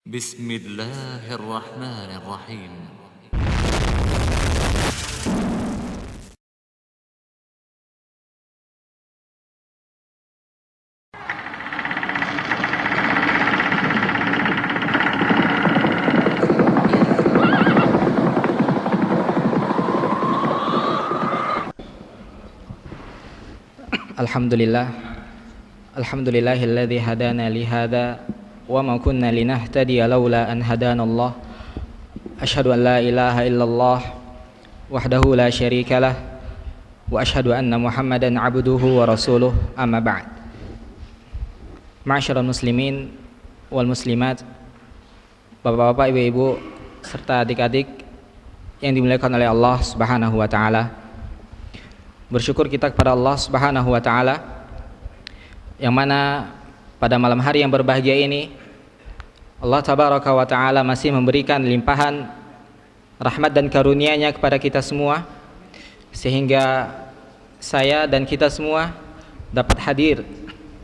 بسم الله الرحمن الرحيم. Alhamdulillah, alhamdulillahilladzi hadana li hadza wa ma kunna linahtadiya laula an hadanallah. Asyhadu an la ilaha illallah wahdahu la syarikalah wa asyhadu anna Muhammadan abduhu wa rasuluh, amma ba'd. Ma'asyiral muslimin wal muslimat, bapak-bapak, ibu-ibu serta adik-adik yang dimuliakan oleh Allah Subhanahu wa taala. Bersyukur kita kepada Allah Subhanahu wa taala yang mana pada malam hari yang berbahagia ini Allah Tabaraka wa taala masih memberikan limpahan rahmat dan karunia-Nya kepada kita semua, sehingga saya dan kita semua dapat hadir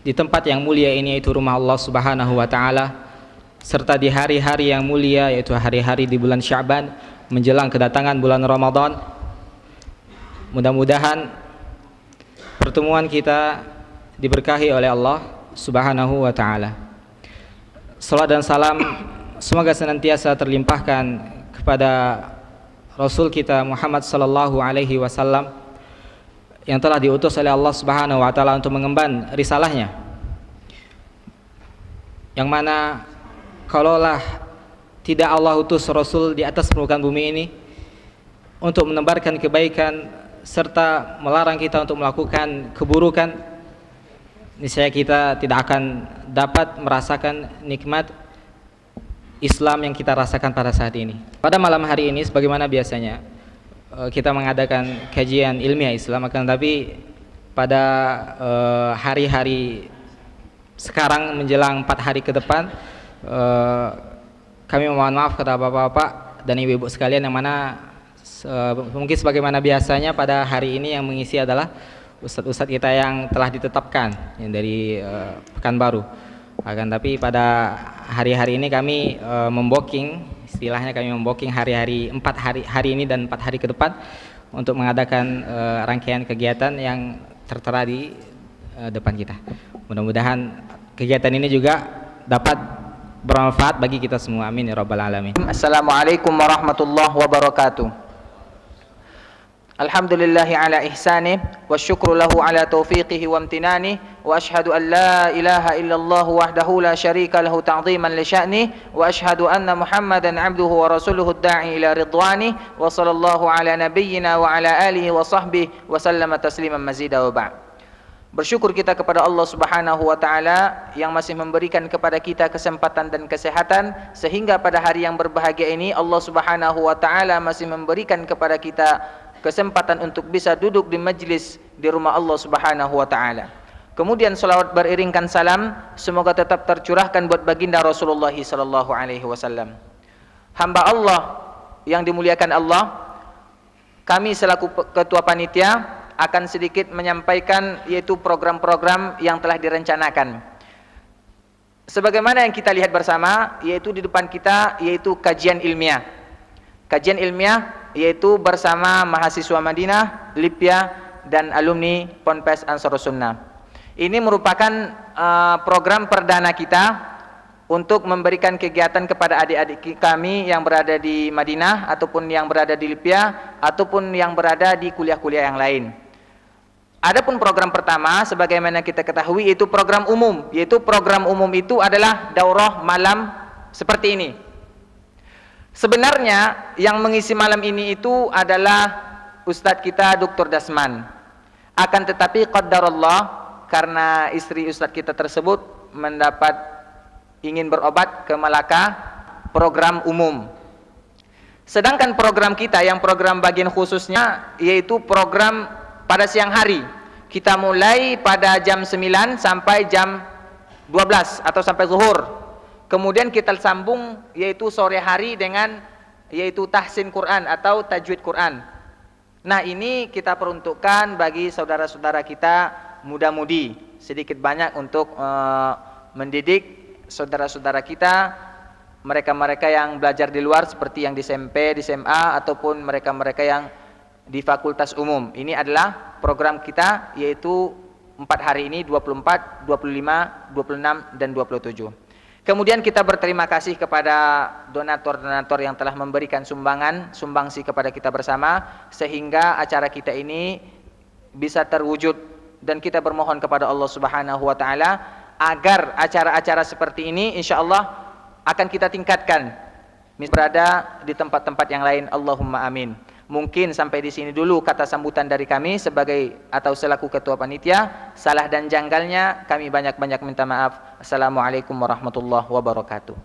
di tempat yang mulia ini, yaitu rumah Allah Subhanahu wa taala, serta di hari-hari yang mulia, yaitu hari-hari di bulan Sya'ban menjelang kedatangan bulan Ramadan. Mudah-mudahan pertemuan kita diberkahi oleh Allah Subhanahu wa taala. Salat dan salam semoga senantiasa terlimpahkan kepada Rasul kita Muhammad sallallahu alaihi wasallam yang telah diutus oleh Allah Subhanahu wa taala untuk mengemban risalahnya. Yang mana kalaulah tidak Allah utus Rasul di atas permukaan bumi ini untuk menebarkan kebaikan serta melarang kita untuk melakukan keburukan, niscaya kita tidak akan dapat merasakan nikmat Islam yang kita rasakan pada saat ini. Pada malam hari ini sebagaimana biasanya kita mengadakan kajian ilmiah Islam, akan tetapi pada hari-hari sekarang menjelang 4 hari ke depan, kami mohon maaf kepada bapak-bapak dan ibu-ibu sekalian, yang mana mungkin sebagaimana biasanya pada hari ini yang mengisi adalah ustadz-ustadz kita yang telah ditetapkan yang dari Pekanbaru. Akan tapi pada hari-hari ini kami memboking, istilahnya kami memboking hari-hari 4 hari ini dan 4 hari ke depan untuk mengadakan rangkaian kegiatan yang tertera di depan kita. Mudah-mudahan kegiatan ini juga dapat bermanfaat bagi kita semua. Amin ya rabbal alamin. Assalamualaikum warahmatullahi wabarakatuh. Alhamdulillahi ala ihsanih wa syukru lahu ala taufiqihi wa amtinanih, wa ashhadu an la ilaha illallah wahdahu la syarika lahu ta'ziman li sya'nih, wa ashhadu anna Muhammadan abduhu wa rasuluhu ad-da'i ila ridwanih, wa sallallahu ala nabiyyina wa ala alihi wa sahbihi wa sallama tasliman mazida wa ba'd. Bersyukur kita kepada Allah Subhanahu wa taala yang masih memberikan kepada kita kesempatan dan kesehatan, sehingga pada hari yang berbahagia ini Allah Subhanahu wa taala masih memberikan kepada kita kesempatan untuk bisa duduk di majlis di rumah Allah Subhanahu wa taala. Kemudian salawat beriringkan salam semoga tetap tercurahkan buat baginda Rasulullah sallallahu alaihi wasallam. Hamba Allah yang dimuliakan Allah, kami selaku ketua panitia akan sedikit menyampaikan yaitu program-program yang telah direncanakan. Sebagaimana yang kita lihat bersama, yaitu di depan kita yaitu kajian ilmiah. Kajian ilmiah yaitu bersama mahasiswa Madinah, Lipia, dan alumni Ponpes Ansarus Sunnah. Ini merupakan program perdana kita untuk memberikan kegiatan kepada adik-adik kami yang berada di Madinah, ataupun yang berada di Lipia, ataupun yang berada di kuliah-kuliah yang lain. Adapun program pertama, sebagaimana kita ketahui, yaitu program umum. Yaitu program umum itu adalah daurah malam seperti ini. Sebenarnya yang mengisi malam ini itu adalah Ustadz kita Dr. Dasman. Akan tetapi qaddarallah, karena istri Ustadz kita tersebut ingin berobat ke Malaka, program umum. Sedangkan program kita yang program bagian khususnya yaitu program pada siang hari. Kita mulai pada jam 9 sampai jam 12 atau sampai zuhur. Kemudian kita sambung yaitu sore hari dengan yaitu tahsin Quran atau tajwid Quran. Nah, ini kita peruntukkan bagi saudara-saudara kita muda-mudi, sedikit banyak untuk mendidik saudara-saudara kita mereka-mereka yang belajar di luar seperti yang di SMP, di SMA ataupun mereka-mereka yang di fakultas umum. Ini adalah program kita, yaitu 4 hari ini 24, 25, 26 dan 27. Kemudian kita berterima kasih kepada donatur-donatur yang telah memberikan sumbangsi kepada kita bersama sehingga acara kita ini bisa terwujud, dan kita bermohon kepada Allah Subhanahu wa taala agar acara-acara seperti ini insyaallah akan kita tingkatkan berada di tempat-tempat yang lain. Allahumma amin. Mungkin sampai di sini dulu kata sambutan dari kami sebagai atau selaku ketua panitia. Salah dan janggalnya kami banyak-banyak minta maaf. Assalamualaikum warahmatullahi wabarakatuh.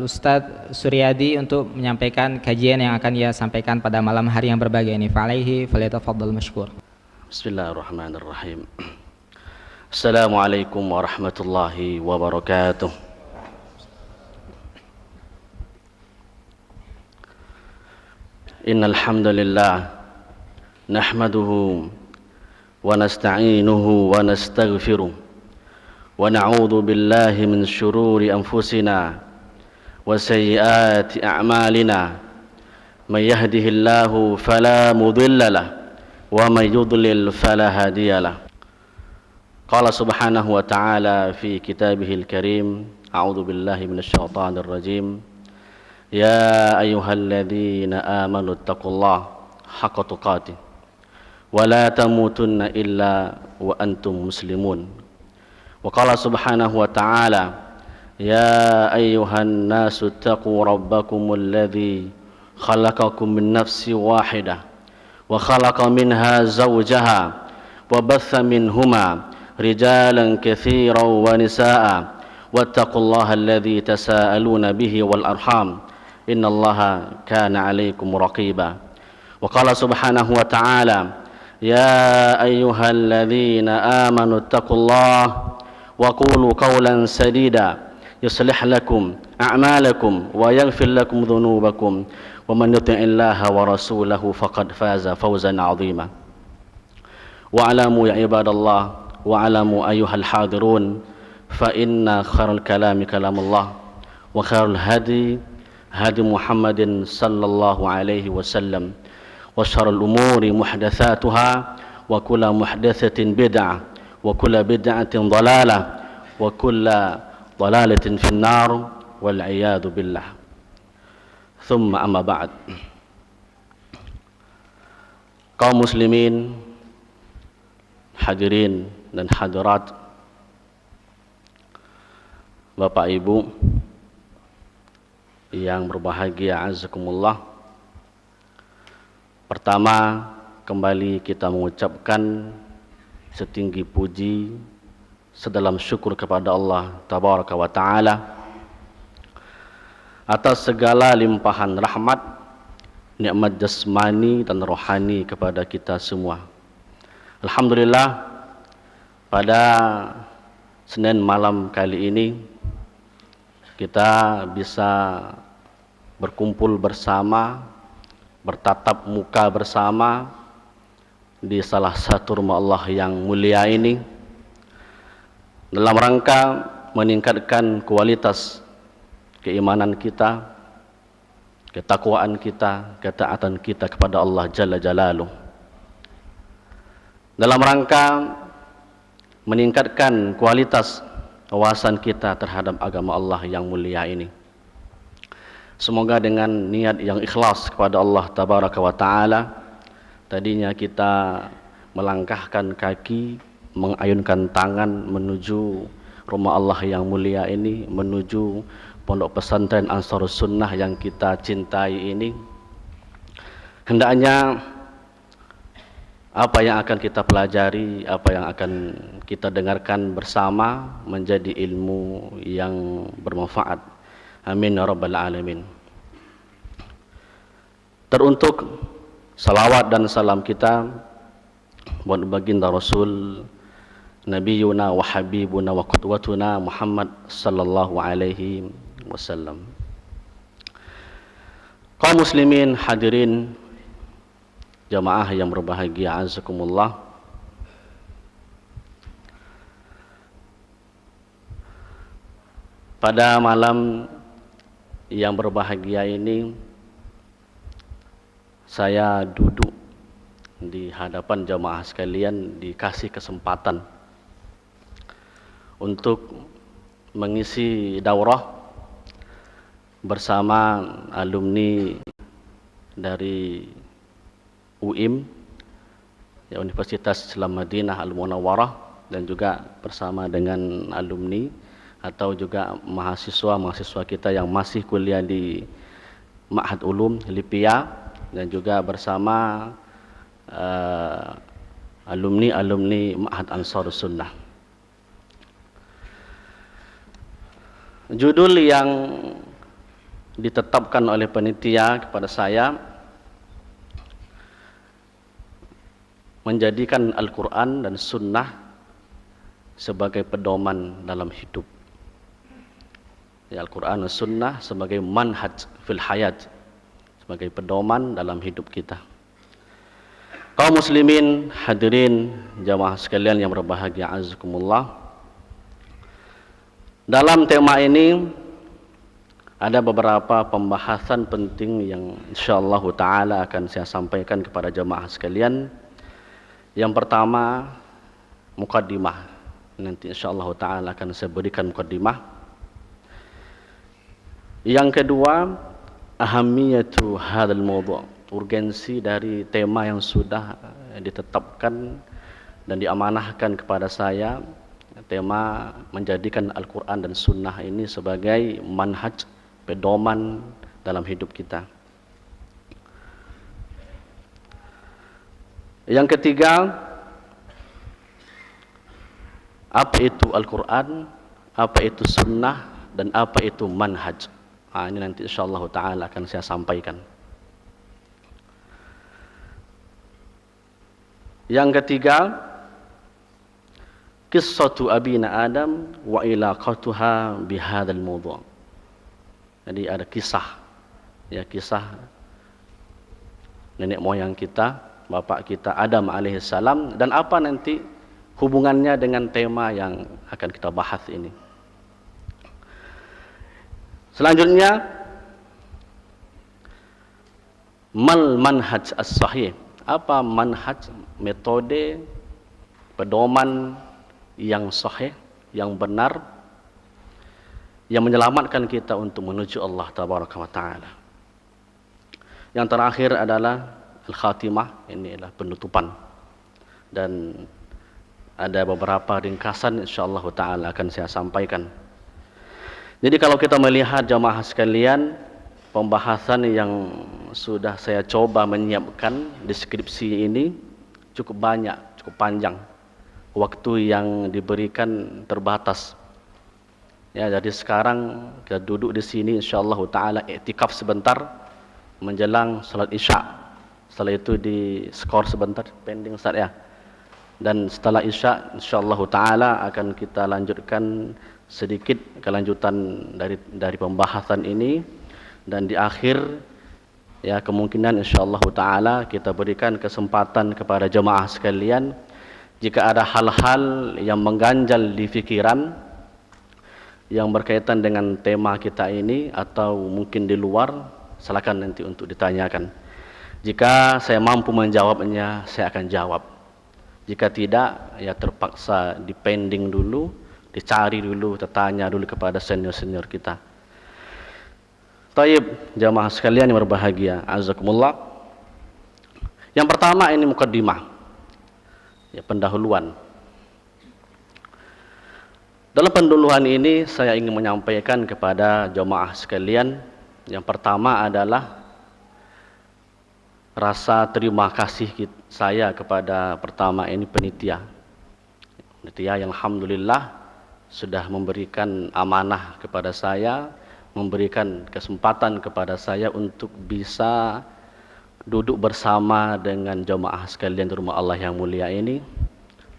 Ustadz Suryadi untuk menyampaikan kajian yang akan ia sampaikan pada malam hari yang berbahagia ini. Fa'alaihi falyatafaddal mashkur. Bismillahirrahmanirrahim. Assalamualaikum warahmatullahi wabarakatuh. Innal hamdalillah nahmaduhu wa nasta'inuhu wa nastaghfiruh wa na'udzu billahi min shururi anfusina wa sayyiati a'malina may yahdihillahu fala mudilla lahu wa may yudlil fala hadiya lahu. Qala subhanahu wa ta'ala fi kitabihil karim, a'udzu billahi minasy syaithanir rajim. Ya ayyuhalladzina amanu taqullaha haqqa tuqatih wa la tamutunna illa wa antum muslimun. Wa qala subhanahu wa ta'ala ya ayyuhan nasu taqu rabbakumul ladzi khalaqakum min nafsin wahidah wa khalaqa minha zawjaha wa batha minhuma rijalan katsiran wa nisaa'a wattaqullaha alladzi tasaaluna bihi wal arham innallaha kana 'alaikum raqiba. Wa qala subhanahu wa ta'ala ya ayyuhalladzina amanu taqullaha wa qulu qawlan sadida yuslih lakum a'malakum wa yaghfir lakum dhunubakum wa man yuti'illaha wa rasulahu faqad faza fawzan 'azima. Wa 'alamu ya ibadallah wa 'alamu ayyuhal hadirun fa inna khairal kalami kalamullah wa khairul hadi hadi Muhammadin sallallahu alaihi wasallam wa syarrul umuri muhdatsatuha wa kullu muhdatsatin bid'ah wa kullu bid'atin dhalalah wa kullu dhalalatin finnar wal iyadu billah. Thumma amma ba'd. Kaum muslimin, hadirin dan hadirat, Bapak Ibu yang berbahagia, azakumullah. Pertama, kembali kita mengucapkan setinggi puji, sedalam syukur kepada Allah tabaraka wa ta'ala atas segala limpahan rahmat, nikmat jasmani dan rohani kepada kita semua. Alhamdulillah, pada Senin malam kali ini kita bisa berkumpul bersama, bertatap muka bersama di salah satu rumah Allah yang mulia ini dalam rangka meningkatkan kualitas keimanan kita, ketakwaan kita, ketaatan kita kepada Allah Jalla Jalaluh, dalam rangka meningkatkan kualitas wawasan kita terhadap agama Allah yang mulia ini. Semoga dengan niat yang ikhlas kepada Allah tabaraka wa ta'ala, tadinya kita melangkahkan kaki, mengayunkan tangan menuju rumah Allah yang mulia ini, menuju pondok pesantren Ansarus Sunnah yang kita cintai ini, hendaknya apa yang akan kita pelajari, apa yang akan kita dengarkan bersama menjadi ilmu yang bermanfaat. Amin ya rabbal alamin. Teruntuk salawat dan salam kita buat baginda Rasul Nabiyuna wa Habibuna wa Qudwatuna Muhammad sallallahu alaihi wasallam. Kaum muslimin, hadirin jamaah yang berbahagia, azakumullah. Pada malam yang berbahagia ini saya duduk di hadapan jamaah sekalian dikasih kesempatan untuk mengisi daurah bersama alumni dari UIM, ya, Universitas Islam Madinah Al-Munawwarah, dan juga bersama dengan alumni atau juga mahasiswa kita yang masih kuliah di Ma'had Ulum Lipia, dan juga bersama alumni Ma'had Ansarus Sunnah. Judul yang ditetapkan oleh panitia kepada saya menjadikan Al-Quran dan Sunnah sebagai pedoman dalam hidup. Ya, Al-Quran dan Sunnah sebagai manhaj fil hayat, sebagai pedoman dalam hidup kita. Kaum muslimin, hadirin jamaah sekalian yang berbahagia, azakumullah. Dalam tema ini ada beberapa pembahasan penting yang insyaallah taala akan saya sampaikan kepada jamaah sekalian. Yang pertama, mukaddimah. Nanti insyaallah taala akan saya berikan mukaddimah. Yang kedua, ahamiyatu hadzal mawdu', urgensi dari tema yang sudah ditetapkan dan diamanahkan kepada saya, tema menjadikan Al-Quran dan Sunnah ini sebagai manhaj, pedoman dalam hidup kita. Yang ketiga, apa itu Al-Quran, apa itu Sunnah, dan apa itu manhaj. Ini nanti insyaallah ta'ala akan saya sampaikan. Yang ketiga, qissatu abina Adam wa ilaqatuha bihadzal mawdu'. Jadi ada kisah, ya, kisah nenek moyang kita, bapak kita Adam alaihissalam, dan apa nanti hubungannya dengan tema yang akan kita bahas ini. Selanjutnya, mal manhaj as-sahih. Apa manhaj, metode, pedoman yang sahih, yang benar, yang menyelamatkan kita untuk menuju Allah tabaraka wa taala. Yang terakhir adalah al-khatimah, ini adalah penutupan. Dan ada beberapa ringkasan insyaallah taala akan saya sampaikan. Jadi kalau kita melihat jamaah sekalian, pembahasan yang sudah saya coba menyiapkan di skripsi ini cukup banyak, cukup panjang. Waktu yang diberikan terbatas. Ya, jadi sekarang kita duduk di sini insyaallah taala iktikaf sebentar menjelang salat Isya. Setelah itu di skor sebentar pending Ustaz ya. Dan setelah Isya insyaallah taala akan kita lanjutkan sedikit kelanjutan dari pembahasan ini. Dan di akhir, ya, kemungkinan insyaallah taala kita berikan kesempatan kepada jemaah sekalian, jika ada hal-hal yang mengganjal di fikiran yang berkaitan dengan tema kita ini atau mungkin di luar, silakan nanti untuk ditanyakan. Jika saya mampu menjawabnya, saya akan jawab. Jika tidak, ya terpaksa dipending dulu, dicari dulu, tertanya dulu kepada senior-senior kita. Taib, jamaah sekalian yang berbahagia, azakumullah. Yang pertama ini mukaddimah, ya, pendahuluan. Dalam pendahuluan ini saya ingin menyampaikan kepada jamaah sekalian, yang pertama adalah rasa terima kasih saya kepada pertama ini panitia yang alhamdulillah sudah memberikan amanah kepada saya, memberikan kesempatan kepada saya untuk bisa duduk bersama dengan jemaah sekalian di rumah Allah yang mulia ini,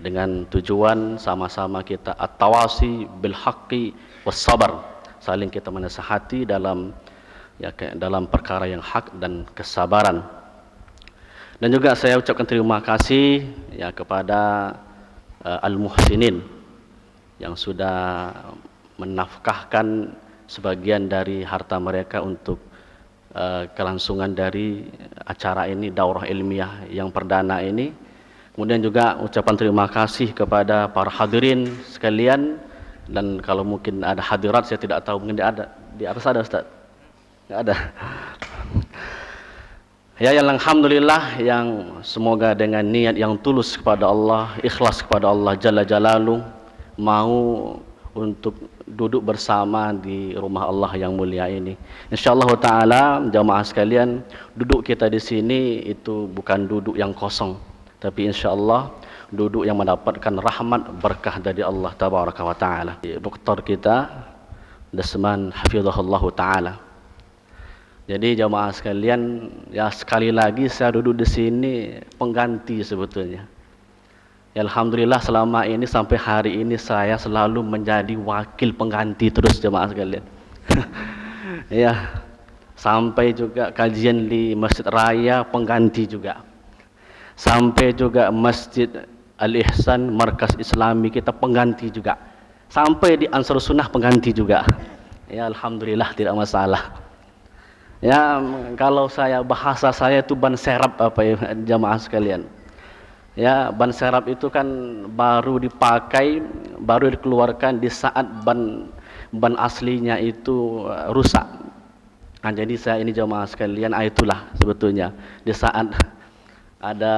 dengan tujuan sama-sama kita at-tawasi bil haqqi was sabar, saling kita menasihati dalam perkara yang hak dan kesabaran. Dan juga saya ucapkan terima kasih, ya, kepada al-muhsinin yang sudah menafkahkan sebagian dari harta mereka untuk kelangsungan dari acara ini, daurah ilmiah yang perdana ini. Kemudian juga ucapan terima kasih kepada para hadirin sekalian, dan kalau mungkin ada hadirat saya tidak tahu, mungkin ada di atas, ada Ustaz? Enggak ada. Ya, yang alhamdulillah, yang semoga dengan niat yang tulus kepada Allah, ikhlas kepada Allah Jalla Jalaluh, mau untuk duduk bersama di rumah Allah yang mulia ini. Insyaallah taala jamaah sekalian, duduk kita di sini itu bukan duduk yang kosong, tapi insyaallah duduk yang mendapatkan rahmat berkah dari Allah tabaraka wa taala. Doktor kita Desman hafizahullah taala. Jadi jamaah sekalian, ya sekali lagi saya duduk di sini pengganti sebetulnya. Ya, alhamdulillah selama ini sampai hari ini saya selalu menjadi wakil pengganti terus jemaah sekalian. Ya, sampai juga kajian di Masjid Raya pengganti juga. Sampai juga Masjid Al-Ihsan Markas Islami kita pengganti juga. Sampai di Ansar Sunnah pengganti juga. Ya, alhamdulillah tidak masalah. Ya, kalau bahasa saya itu ban serap apa ya jamaah sekalian. Ya, ban serap itu kan baru dipakai, baru dikeluarkan di saat ban aslinya itu rusak. Nah, jadi saya ini jamaah sekalian, itulah sebetulnya di saat ada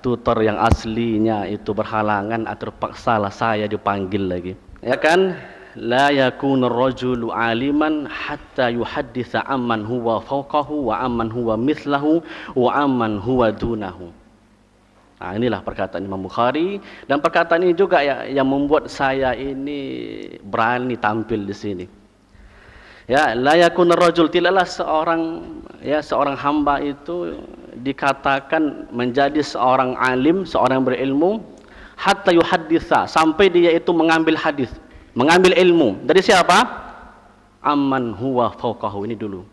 tutor yang aslinya itu berhalangan atau terpaksalah saya dipanggil lagi. Ya kan? La yakunu rajulu aliman hatta yuhadditsa amman huwa fawqahu wa amman huwa mithlahu wa amman huwa dunahu. Nah, inilah perkataan Imam Bukhari, dan perkataan ini juga yang membuat saya ini berani tampil di sini. Ya, la yakunu rajul, tidaklah seorang hamba itu dikatakan menjadi seorang alim, seorang berilmu, hatta yuhadditsa, sampai dia itu mengambil hadis, mengambil ilmu dari siapa? Amman huwa fawqahu, ini dulu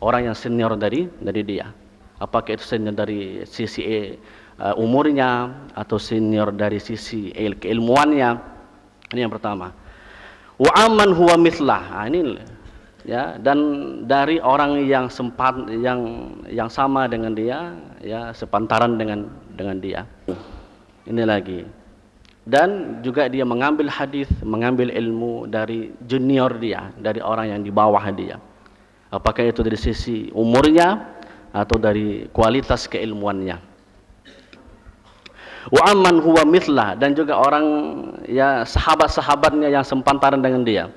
orang yang senior dari dia. Apakah itu senior dari sisi umurnya atau senior dari sisi keilmuannya? Ini yang pertama. Wa amman huwa mithlah, ini ya, dan dari orang yang yang sama dengan dia, ya sepantaran dengan dia. Ini lagi. Dan juga dia mengambil hadis, mengambil ilmu dari junior dia, dari orang yang di bawah dia. Apakah itu dari sisi umurnya atau dari kualitas keilmuannya. Wa amman huwa mithlah, dan juga orang ya sahabat-sahabatnya yang sepantaran dengan dia.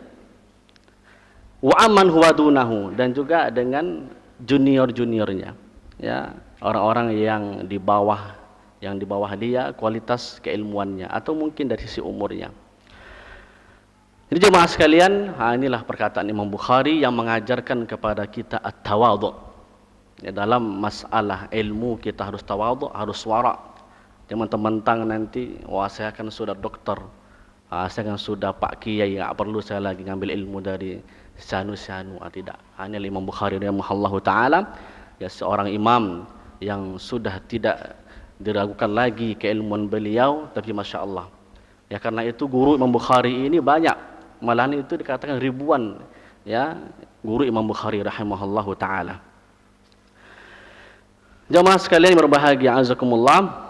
Wa amman huwa dunahu, dan juga dengan junior-juniornya. Ya, orang-orang yang di bawah dia kualitas keilmuannya atau mungkin dari sisi umurnya. Jadi jemaah sekalian, inilah perkataan Imam Bukhari yang mengajarkan kepada kita at-tawadhu. Ya, dalam masalah ilmu kita harus tawadhu, harus wara'. Jangan mentang-mentang nanti, wah saya kan sudah doktor, saya kan sudah Pak Kiai, nggak perlu saya lagi ngambil ilmu dari syanu-syanu. Tidak. Hanya Imam Bukhari rahimahullahu taala, ya seorang imam yang sudah tidak diragukan lagi keilmuan beliau, tapi masya Allah. Ya, karena itu guru Imam Bukhari ini banyak, malahan itu dikatakan ribuan, ya guru Imam Bukhari rahimahullahu taala. Jamaah sekalian yang berbahagia, azakumullah.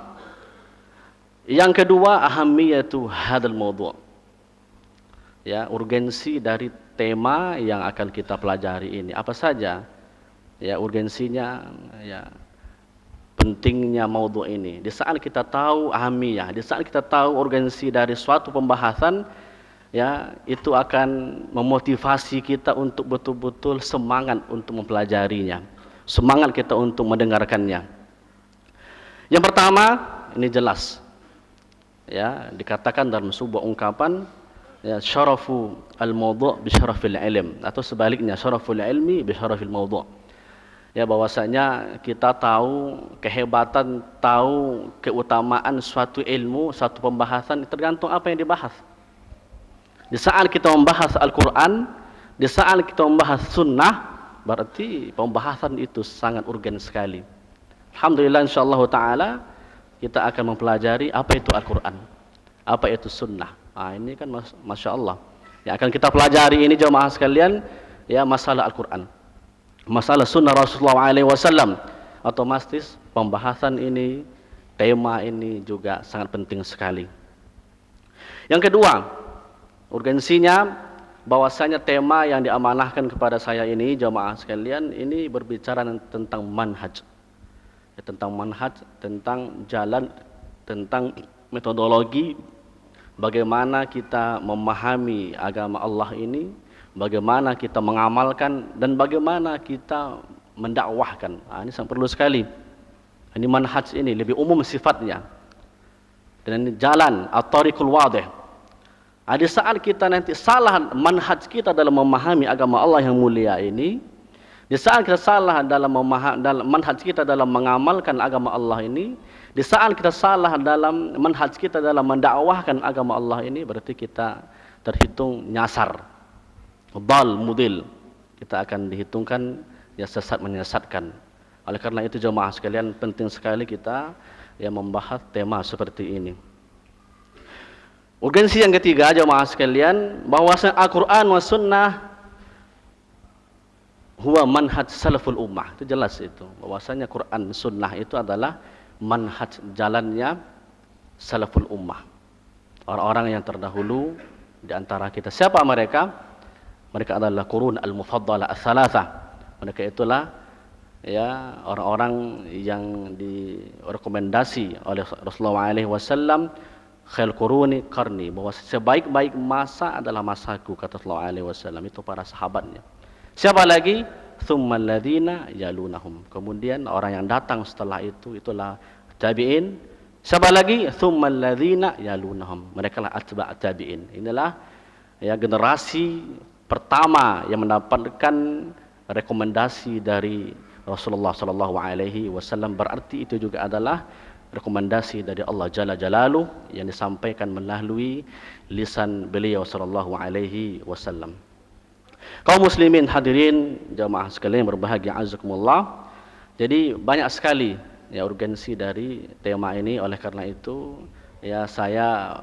Yang kedua, ahamiyatu hadal mawdu'. Ya, urgensi dari tema yang akan kita pelajari ini. Apa saja? Ya, urgensinya, ya pentingnya maudhu' ini. Di saat kita tahu ahamiyah, di saat kita tahu urgensi dari suatu pembahasan, ya itu akan memotivasi kita untuk betul-betul semangat untuk mempelajarinya, semangat kita untuk mendengarkannya. Yang pertama, ini jelas, ya dikatakan dalam sebuah ungkapan, ya syarafu al-maudhu' bi syarafil ilm, atau sebaliknya syaraful ilmi bi syarafil maudhu'. Ya, bahwasanya kita tahu kehebatan, tahu keutamaan suatu ilmu, suatu pembahasan tergantung apa yang dibahas. Di saat kita membahas Al-Quran, di saat kita membahas sunnah, berarti pembahasan itu sangat urgen sekali. Alhamdulillah, insyaallah ta'ala kita akan mempelajari apa itu Al-Quran, apa itu sunnah. Ini kan masya Allah yang akan kita pelajari ini jemaah sekalian, ya masalah Al-Quran, masalah sunnah Rasulullah SAW. Otomatis pembahasan ini, tema ini juga sangat penting sekali. Yang kedua, urgensinya bahwasanya tema yang diamanahkan kepada saya ini, jamaah sekalian, ini berbicara tentang manhaj. Tentang manhaj, tentang jalan, tentang metodologi bagaimana kita memahami agama Allah ini, bagaimana kita mengamalkan, dan bagaimana kita mendakwahkan. Ini sangat perlu sekali. Ini manhaj ini lebih umum sifatnya. Dan ini jalan at-tariqul wadih. Di saat kita nanti salah manhaj kita dalam memahami agama Allah yang mulia ini, di saat kita salah dalam manhaj kita dalam mengamalkan agama Allah ini, di saat kita salah dalam manhaj kita dalam mendakwahkan agama Allah ini, berarti kita terhitung nyasar, dal mudil. Kita akan dihitungkan ya sesat menyesatkan. Oleh karena itu jemaah sekalian, penting sekali kita yang membahas tema seperti ini. Urgensi yang ketiga jemaah sekalian, bahwasanya Al-Quran wa Sunnah huwa manhaj salaful ummah. Itu jelas itu, bahwasanya Quran Sunnah itu adalah manhaj jalannya salaful ummah, orang-orang yang terdahulu di antara kita. Siapa mereka? Mereka adalah qurun al-mufaddalah as-salasah. Mereka itulah ya orang-orang yang direkomendasi oleh Rasulullah SAW, khairul quruni qarni, bahwa sebaik-baik masa adalah masaku, kata Rasulullah SAW. Itu para sahabatnya. Siapa lagi? Tsummal ladzina yalunahum. Kemudian orang yang datang setelah itu, itulah tabi'in. Siapa lagi? Tsummal ladzina yalunahum. Mereka lah atba' tabi'in. Inilah ya generasi pertama yang mendapatkan rekomendasi dari Rasulullah SAW. Berarti itu juga adalah rekomendasi dari Allah Jalla Jalaluh yang disampaikan melalui lisan beliau SAW. Kaum muslimin hadirin jamaah sekalian berbahagia azakumullah. Jadi banyak sekali ya urgensi dari tema ini. Oleh karena itu ya saya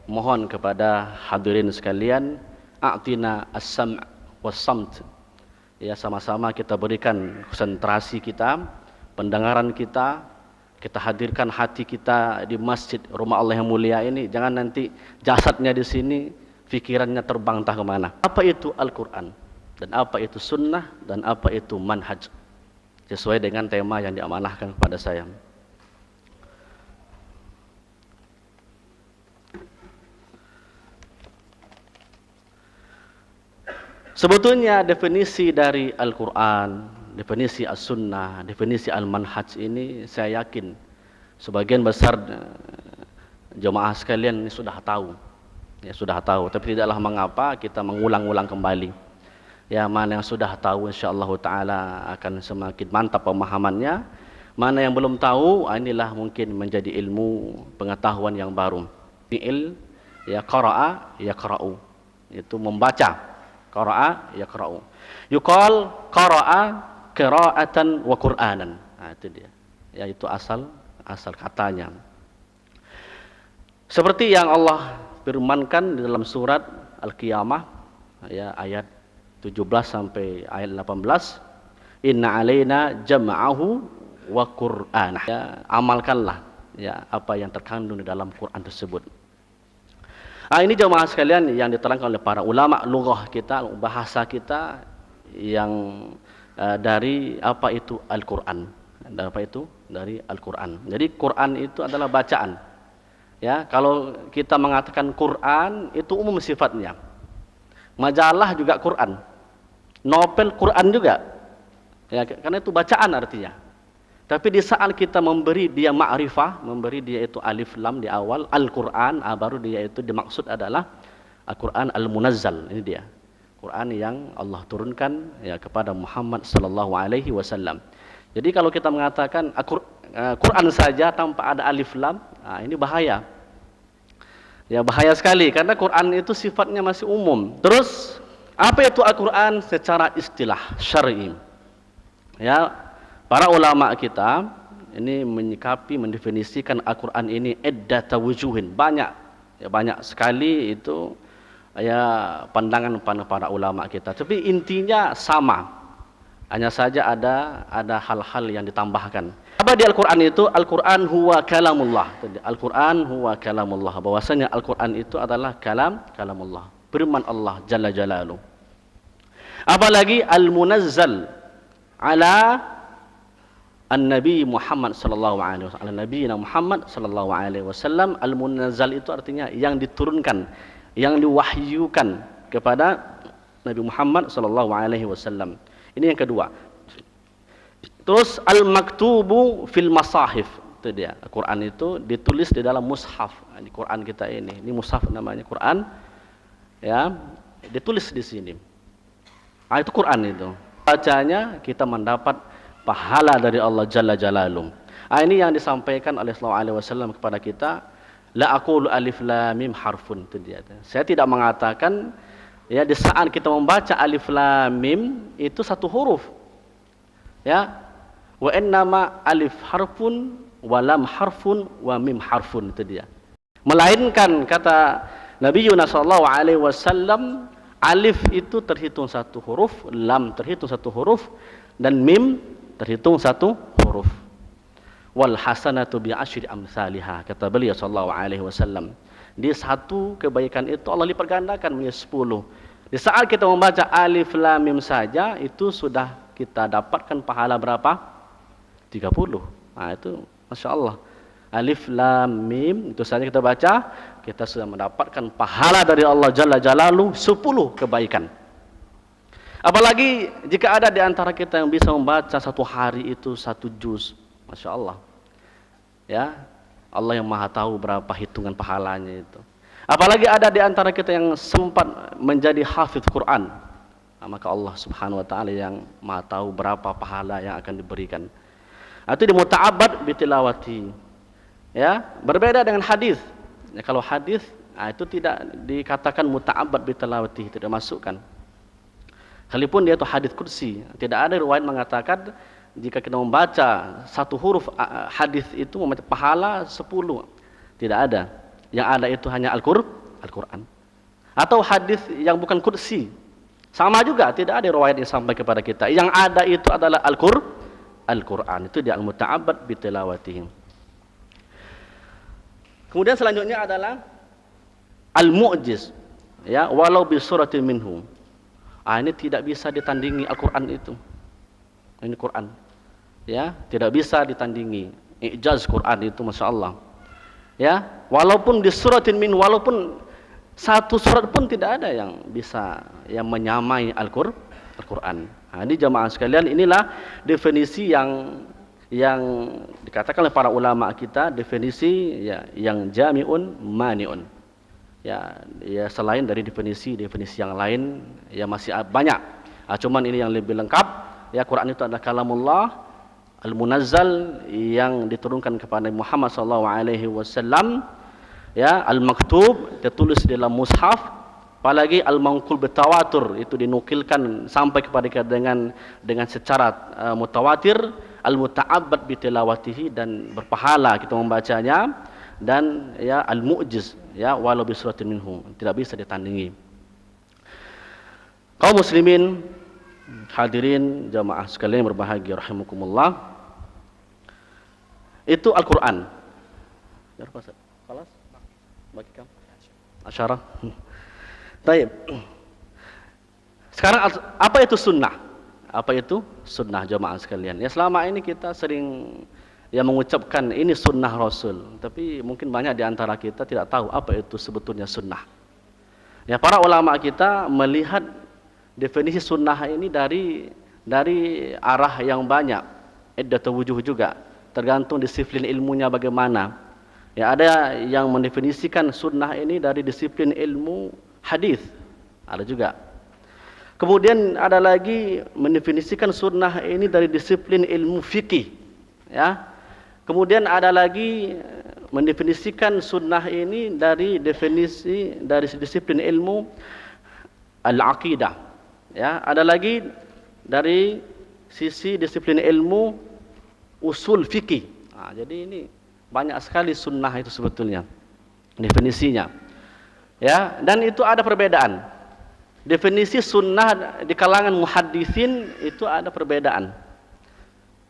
mohon kepada hadirin sekalian, a'tina as-sam' was-samt. Ya sama-sama kita berikan konsentrasi kita, pendengaran kita, kita hadirkan hati kita di masjid rumah Allah yang mulia ini. Jangan nanti jasadnya di sini, pikirannya terbang entah kemana. Apa itu Al-Quran? Dan apa itu sunnah? Dan apa itu manhaj? Sesuai dengan tema yang diamanahkan kepada saya. Sebetulnya definisi dari Al-Quran, definisi As-Sunnah, definisi Al-Manhaj ini saya yakin sebagian besar jemaah sekalian ini sudah tahu. Ya sudah tahu, tapi tidaklah mengapa kita mengulang-ulang kembali. Ya mana yang sudah tahu insyaallah taala akan semakin mantap pemahamannya. Mana yang belum tahu, inilah mungkin menjadi ilmu pengetahuan yang baru. Fi'il ya qara'a yaqra'u. Itu membaca. Qara'a yaqra'u. Yuqal qara'a qira'atan wa Qur'anan. Itu dia. Yaitu asal katanya. Seperti yang Allah firmankan di dalam surat Al-Qiyamah ya ayat 17 sampai ayat 18, inna alaina jam'ahu wa Qur'anah. Ya, amalkanlah ya apa yang terkandung di dalam Quran tersebut. Ini jemaah sekalian yang diterangkan oleh para ulama lughah kita, bahasa kita yang dari apa itu Al-Quran. Dan apa itu? Dari Al-Quran. Jadi Quran itu adalah bacaan. Ya, kalau kita mengatakan Quran itu umum sifatnya. Majalah juga Quran. Novel Quran juga. Ya, karena itu bacaan artinya. Tapi di saat kita memberi dia ma'rifah, memberi dia itu alif lam di awal, Al-Quran, baru dia itu dimaksud adalah Al-Quran Al-Munazzal. Ini dia. Quran yang Allah turunkan ya kepada Muhammad sallallahu alaihi wasallam. Jadi kalau kita mengatakan Quran saja tanpa ada alif lam, ini bahaya. Ya bahaya sekali karena Quran itu sifatnya masih umum. Terus apa itu Al-Quran secara istilah syar'i? Ya, para ulama kita ini menyikapi, mendefinisikan Al-Quran ini iddata wujuhin, banyak sekali itu ya pandangan para ulama kita. Tapi intinya sama. Hanya saja ada hal-hal yang ditambahkan. Apa di Al-Qur'an itu? Al-Qur'an huwa kalamullah. Al-Qur'an huwa kalamullah. Bahwasanya Al-Qur'an itu adalah kalamullah. Firman Allah Jalla Jalaluhu. Apalagi al-munazzal ala an-nabi Muhammad sallallahu alaihi wasallam. Nabi Muhammad sallallahu alaihi wasallam. Al-munazzal itu artinya yang diturunkan, yang diwahyukan kepada Nabi Muhammad sallallahu alaihi wasallam. Ini yang kedua. Terus al-maktubu fil masahif. Itu dia. Al-Qur'an itu ditulis di dalam mushaf. Di Quran kita ini. Ini mushaf namanya Quran. Ya, ditulis di sini. Itu Quran itu. Bacanya kita mendapat pahala dari Allah Jalla Jalaluhu. Ini yang disampaikan oleh sallallahu alaihi wasallam kepada kita. La aqulu alif lam mim harfun. Itu dia. Saya tidak mengatakan ya di saat kita membaca alif lam mim itu satu huruf. Ya. Wa innama alif harfun wa lam harfun wa mim harfun, itu dia. Melainkan kata Nabi sallallahu alaihi wasallam, alif itu terhitung satu huruf, lam terhitung satu huruf, dan mim terhitung satu huruf. Wal hasanatu bi asyri amsalihah, kata beliau sallallahu alaihi wasallam. Di satu kebaikan itu Allah lipat gandakan menjadi 10. Di saat kita membaca alif lam mim saja itu sudah kita dapatkan pahala berapa? 30. Nah itu Masya Allah. Alif lam mim itu saja kita baca, kita sudah mendapatkan pahala dari Allah Jalla Jalaluhu 10 kebaikan. Apalagi jika ada di antara kita yang bisa membaca satu hari itu 1 juz. Masya Allah. Ya, Allah yang Maha tahu berapa hitungan pahalanya itu. Apalagi ada di antara kita yang sempat menjadi hafidz Quran. Nah, maka Allah Subhanahu wa taala yang Maha tahu berapa pahala yang akan diberikan. Itu di muta'abbad bitilawati. Ya, berbeda dengan hadis. Ya, kalau hadis itu tidak dikatakan muta'abbad bitilawati, tidak masukkan. Sekalipun dia itu hadis kursi, tidak ada riwayat mengatakan jika kita membaca satu huruf hadis itu membaca pahala 10. Tidak ada. Yang ada itu hanya Al-Qur'an. Atau hadis yang bukan kursi. Sama juga, tidak ada riwayat yang sampai kepada kita. Yang ada itu adalah Al-Qur'an. Itu dia al-muta'abbad bitilawatihim. Kemudian selanjutnya adalah al-mu'jiz. Ya, walau bi suratin minhu. Ini tidak bisa ditandingi Al-Qur'an itu. Ini Quran. Ya, tidak bisa ditandingi. I'jaz Quran itu Masya Allah. Ya, walaupun di suratin min, walaupun satu surat pun tidak ada yang bisa yang menyamai Al-Qur'an. Ini jamaah sekalian, inilah definisi yang dikatakan oleh para ulama kita, definisi ya yang jami'un mani'un. Ya selain dari definisi yang lain ya masih banyak. Cuman ini yang lebih lengkap. Ya, Quran itu adalah kalamullah al-munazzal yang diturunkan kepada Muhammad sallallahu alaihi wasallam. Ya, al-maktub tertulis di dalam mushaf. Apalagi al-manqul bitawatur itu dinukilkan sampai kepada kita dengan secara mutawatir, al-muta'abbad bitilawatihi dan berpahala kita membacanya, dan ya al-mu'jiz ya walau bi suratin minhu, tidak bisa ditandingi. Kaum muslimin, hadirin jamaah sekalian berbahagia rahimakumullah. Itu Al-Qur'an. Ya, Khalas? Bagi kamu. Asyarah. Baik. Sekarang apa itu sunnah? Apa itu sunnah jamaah sekalian? Ya, selama ini kita sering mengucapkan ini sunnah Rasul, tapi mungkin banyak di antara kita tidak tahu apa itu sebetulnya sunnah. Ya, para ulama kita melihat definisi sunnah ini dari arah yang banyak, iddatu wujuh juga, tergantung disiplin ilmunya bagaimana. Ya, ada yang mendefinisikan sunnah ini dari disiplin ilmu hadis, ada juga. Kemudian ada lagi mendefinisikan sunnah ini dari disiplin ilmu fikih. Ya. Kemudian ada lagi mendefinisikan sunnah ini dari disiplin ilmu al-aqidah. Ya, ada lagi dari sisi disiplin ilmu usul fikih. Jadi ini banyak sekali sunnah itu sebetulnya definisinya. Ya, dan itu ada perbedaan. Definisi sunnah di kalangan muhaddisin itu ada perbedaan.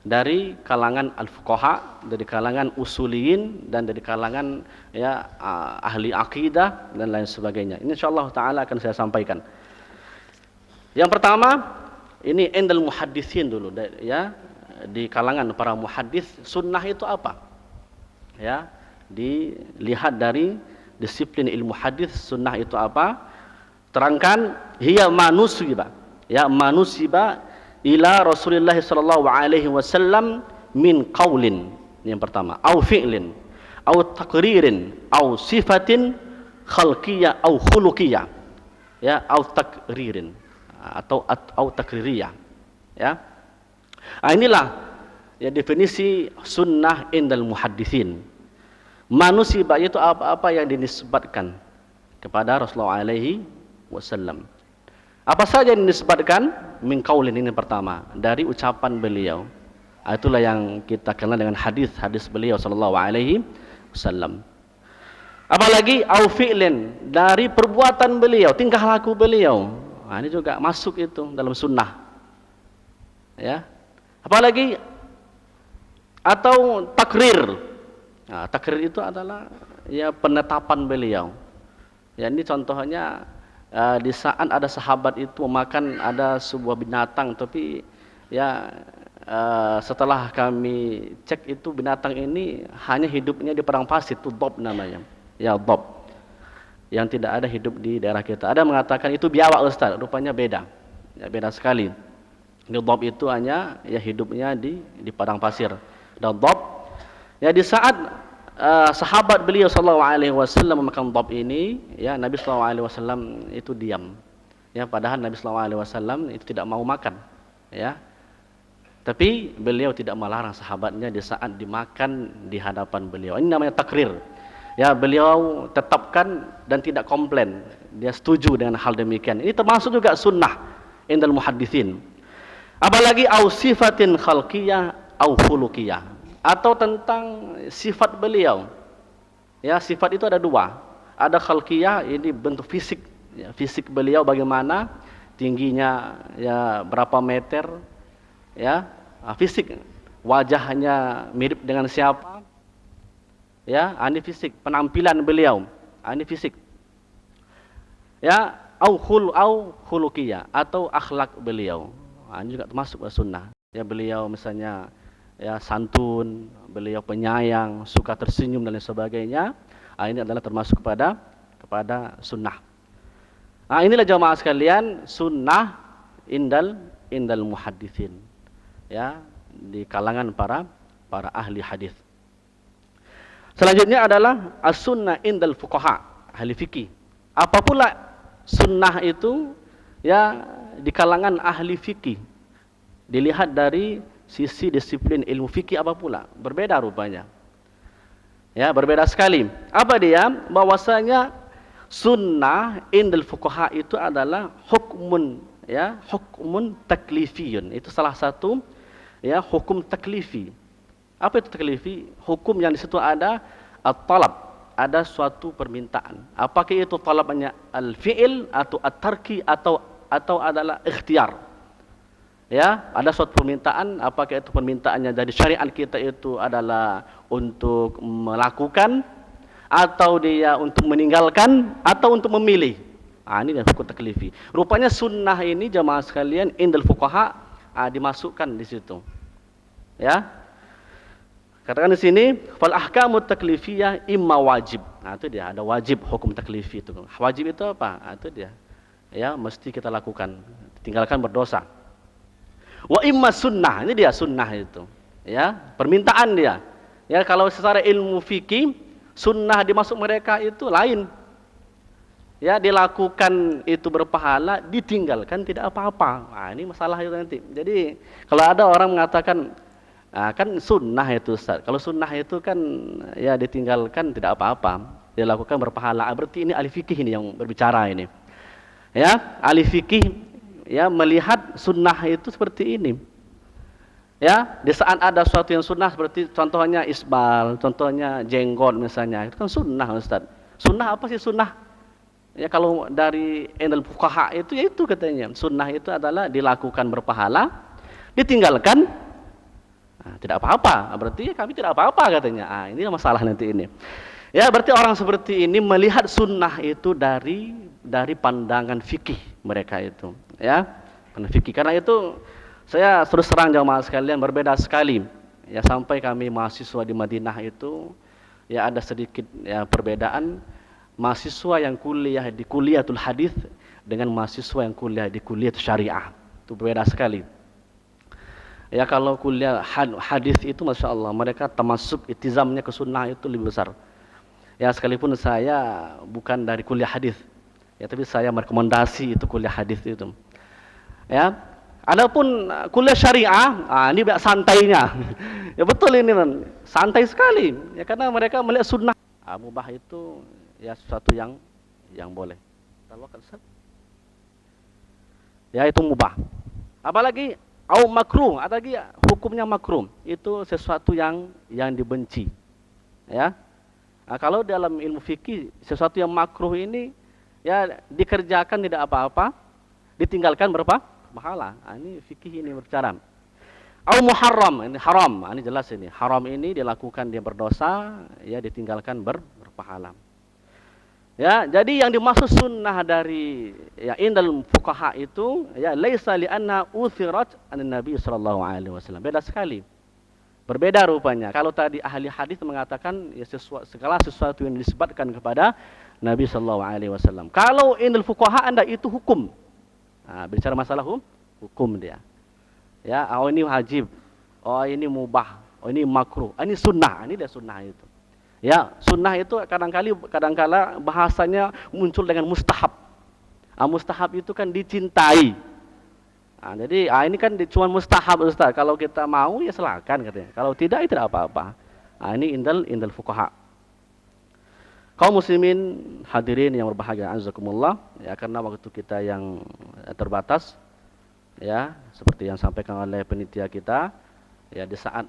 Dari kalangan al-fuqaha, dari kalangan usuliyin, dan dari kalangan ya ahli akidah dan lain sebagainya. Ini insyaallah taala akan saya sampaikan. Yang pertama, ini indal muhaddisin dulu ya. Di kalangan para muhaddis, sunnah itu apa? Ya, dilihat dari disiplin ilmu hadis, sunnah itu apa? Terangkan, hiya manusiba, ya manusiba ila Rasulullah sallallahu alaihi wasallam min qaulin. Yang pertama, au fi'lin, au taqririn, au sifatin khalqiyah au khuluqiyah. Ya, au taqririn atau au taqririyah. Ya. Nah, inilah ya definisi sunnah indal muhaddisin. Manusiba itu apa-apa yang dinisbatkan kepada Rasulullah alaihi wasallam. Apa saja yang dinisbatkan? Min qaulin, ini pertama, dari ucapan beliau. Itulah yang kita kenal dengan hadis beliau sallallahu alaihi wasallam. Apalagi au fi'lin, dari perbuatan beliau, tingkah laku beliau. Nah, ini juga masuk itu dalam sunnah. Ya. Apalagi atau takrir. Nah, takrir itu adalah ya penetapan beliau. Ya, ini contohnya di saat ada sahabat itu memakan ada sebuah binatang, tapi ya setelah kami cek itu binatang ini hanya hidupnya di padang pasir, itu dhab namanya. Ya, dhab. Yang tidak ada hidup di daerah kita. Ada mengatakan itu biawak, Ustaz. Rupanya beda. Ya, beda sekali. Ini dhab itu hanya ya hidupnya di padang pasir. Dan dhab ya di saat sahabat beliau sallallahu alaihi wasallam memakan dhab ini, ya Nabi sallallahu alaihi wasallam itu diam. Ya, padahal Nabi sallallahu alaihi wasallam itu tidak mau makan, ya. Tapi beliau tidak melarang sahabatnya di saat dimakan di hadapan beliau. Ini namanya takrir. Ya, beliau tetapkan dan tidak komplain. Dia setuju dengan hal demikian. Ini termasuk juga sunnah indal muhadditsin. Apalagi au sifatin khalqiyah au khuluqiyah, atau tentang sifat beliau. Ya, sifat itu ada dua. Ada khalqiyah, ini bentuk fisik. Ya, fisik beliau bagaimana, tingginya ya berapa meter, ya fisik, wajahnya mirip dengan siapa, ya ini fisik, penampilan beliau, ini fisik. Ya, au khuluqiyah, atau akhlak beliau. Ini juga termasuk sunnah. Ya, beliau misalnya ya santun, beliau penyayang, suka tersenyum dan lain sebagainya. Ini adalah termasuk kepada sunnah. Inilah jamaah sekalian sunnah indal muhadditsin. Ya, di kalangan para ahli hadis. Selanjutnya adalah as-sunnah indal fuqaha, ahli fikih. Apa pula sunnah itu? Ya, di kalangan ahli fikih. Dilihat dari sisi disiplin ilmu fikih apa pula? Berbeda rupanya. Ya, berbeda sekali. Apa dia? Bahwasanya sunnah indal fuqaha itu adalah hukmun, ya, hukmun taklifiyun. Itu salah satu ya hukum taklifi. Apa itu taklifi? Hukum yang di situ ada at-talab, ada suatu permintaan. Apakah itu talabnya al-fi'il atau at-tarki atau adalah ikhtiar? Ya, ada suatu permintaan, apakah itu permintaannya dari syariat kita itu adalah untuk melakukan, atau dia untuk meninggalkan, atau untuk memilih. Ini hukum taklifi. Rupanya sunnah ini jamaah sekalian indal fuqaha dimasukkan di situ. Ya. Katakan di sini fal ahkamut taklifiyah imma wajib. Itu dia, ada wajib hukum taklifi itu. Wajib itu apa? Itu dia. Ya, mesti kita lakukan. Tinggalkan berdosa. Wa imma sunnah, ini dia sunnah itu. Ya, permintaan dia. Ya, kalau secara ilmu fikih sunnah dimasuk mereka itu lain. Ya, dilakukan itu berpahala, ditinggalkan tidak apa-apa. Ini masalah itu nanti. Jadi kalau ada orang mengatakan kan sunnah itu Ustaz. Kalau sunnah itu kan ya ditinggalkan tidak apa-apa, dilakukan berpahala. Berarti ini ahli fikih ini yang berbicara ini. Ya, ahli fikih ya melihat sunnah itu seperti ini. Ya, di saat ada sesuatu yang sunnah seperti contohnya isbal, contohnya jenggot misalnya, itu kan sunnah Ustaz. Sunnah apa sih sunnah? Ya kalau dari indal fuqaha itu ya itu katanya, sunnah itu adalah dilakukan berpahala, ditinggalkan tidak apa-apa. Berarti kami tidak apa-apa katanya. Ini masalah nanti ini. Ya berarti orang seperti ini melihat sunnah itu dari pandangan fikih mereka itu, ya, pandangan fikih. Karena itu saya terus terang jamaah sekalian berbeda sekali. Ya sampai kami mahasiswa di Madinah itu ya ada sedikit ya perbedaan mahasiswa yang kuliah di kuliatul hadis dengan mahasiswa yang kuliah di kuliah syariah. Itu berbeda sekali. Ya kalau kuliah hadis itu Masya Allah mereka termasuk itizamnya ke sunnah itu lebih besar. Ya sekalipun saya bukan dari kuliah hadis, ya tapi saya merekomendasi itu kuliah hadis itu. Ya, adapun kuliah syariah, ini banyak santainya. Ya betul ini kan, santai sekali. Ya karena mereka melihat sunnah. Mubah itu ya sesuatu yang boleh. Ya itu mubah. Apalagi au makruh, ada lagi hukumnya makruh. Itu sesuatu yang dibenci. Ya. Nah, kalau dalam ilmu fikih sesuatu yang makruh ini ya dikerjakan tidak apa-apa, ditinggalkan berapa? Pahala. Ini fikih ini berbicara. Au muharram, ini haram. Ini jelas ini. Haram ini dilakukan dia berdosa, ya ditinggalkan berpahala. Ya, jadi yang dimaksud sunnah dari ya indal fuqaha itu ya laisa li anna uthirat an Nabi sallallahu alaihi wasallam. Beda sekali. Berbeda rupanya. Kalau tadi ahli hadis mengatakan ya segala sesuatu yang disebutkan kepada Nabi sallallahu alaihi wasallam. Kalau indal fuqaha Anda itu hukum. Bicara masalah hukum dia. Ya, ini wajib. Ini mubah. Ini makruh. Ini sunnah. Ini dia sunnah itu. Ya, sunnah itu kadangkala bahasanya muncul dengan mustahab. Mustahab itu kan dicintai. Jadi ini kan cuma mustahab Ustaz. Kalau kita mau ya silakan katanya. Kalau tidak ya tidak apa-apa. Ini indal fuqaha. Kaum muslimin hadirin yang berbahagia azakumullah, ya karena waktu kita yang terbatas, ya seperti yang sampaikan oleh penitia kita, ya di saat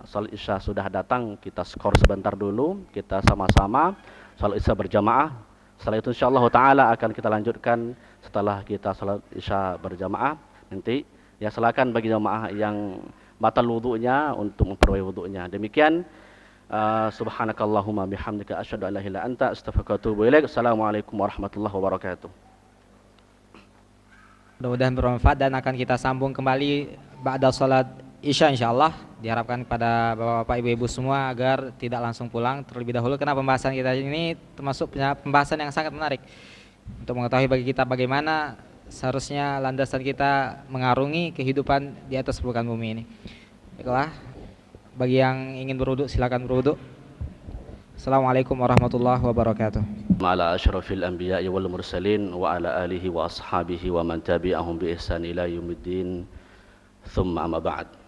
salat Isya sudah datang, kita skor sebentar dulu, kita sama-sama salat Isya berjamaah. Setelah itu insyaallah taala akan kita lanjutkan setelah kita salat Isya berjamaah nanti. Ya silakan bagi jamaah yang batal wudunya untuk memperbaiki wudunya. Demikian subhanakallahumma bihamdika asyhadu an la ilaha illa anta astaghfiruka wa atubu ilaik. Assalamualaikum warahmatullahi wabarakatuh. Mudah-mudahan bermanfaat dan akan kita sambung kembali ba'da salat Isya insyaallah. Diharapkan kepada Bapak-bapak Ibu-ibu semua agar tidak langsung pulang terlebih dahulu karena pembahasan kita ini termasuk pembahasan yang sangat menarik untuk mengetahui bagi kita bagaimana seharusnya landasan kita mengarungi kehidupan di atas permukaan bumi ini. Baiklah, bagi yang ingin berwudu silakan berwudu. Assalamualaikum warahmatullahi wabarakatuh. Ala asyrafil anbiya'i wal mursalin wa ala alihi wa ashabihi wa man tabi'ahum bi ihsan ila yaumiddin. Thumma amma ba'd.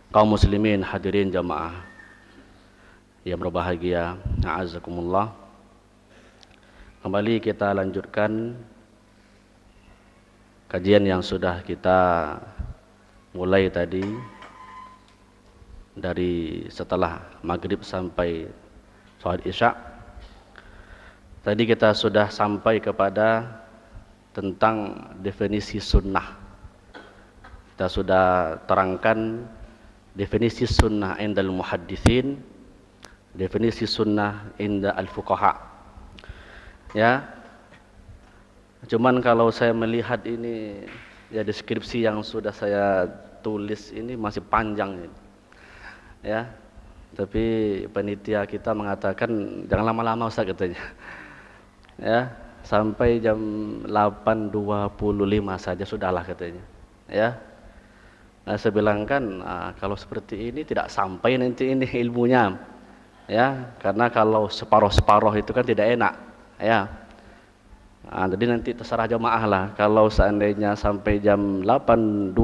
Kaum muslimin hadirin jamaah yang berbahagia, a'azzakumullah. Kembali kita lanjutkan kajian yang sudah kita mulai tadi dari setelah maghrib sampai sholat isya. Tadi kita sudah sampai kepada tentang definisi sunnah. Kita sudah terangkan definisi sunnah indal muhaddithin, definisi sunnah inda al-fuqaha. Ya. Cuman kalau saya melihat ini ya deskripsi yang sudah saya tulis ini masih panjang ini. Ya. Tapi panitia kita mengatakan jangan lama-lama Ustaz katanya. Ya, sampai jam 8.25 saja sudahlah katanya. Ya. Nah, saya bilang kan kalau seperti ini tidak sampai nanti ini ilmunya, ya karena kalau separoh-separoh itu kan tidak enak, ya. Jadi nanti terserah jamaah lah. Kalau seandainya sampai jam 8.25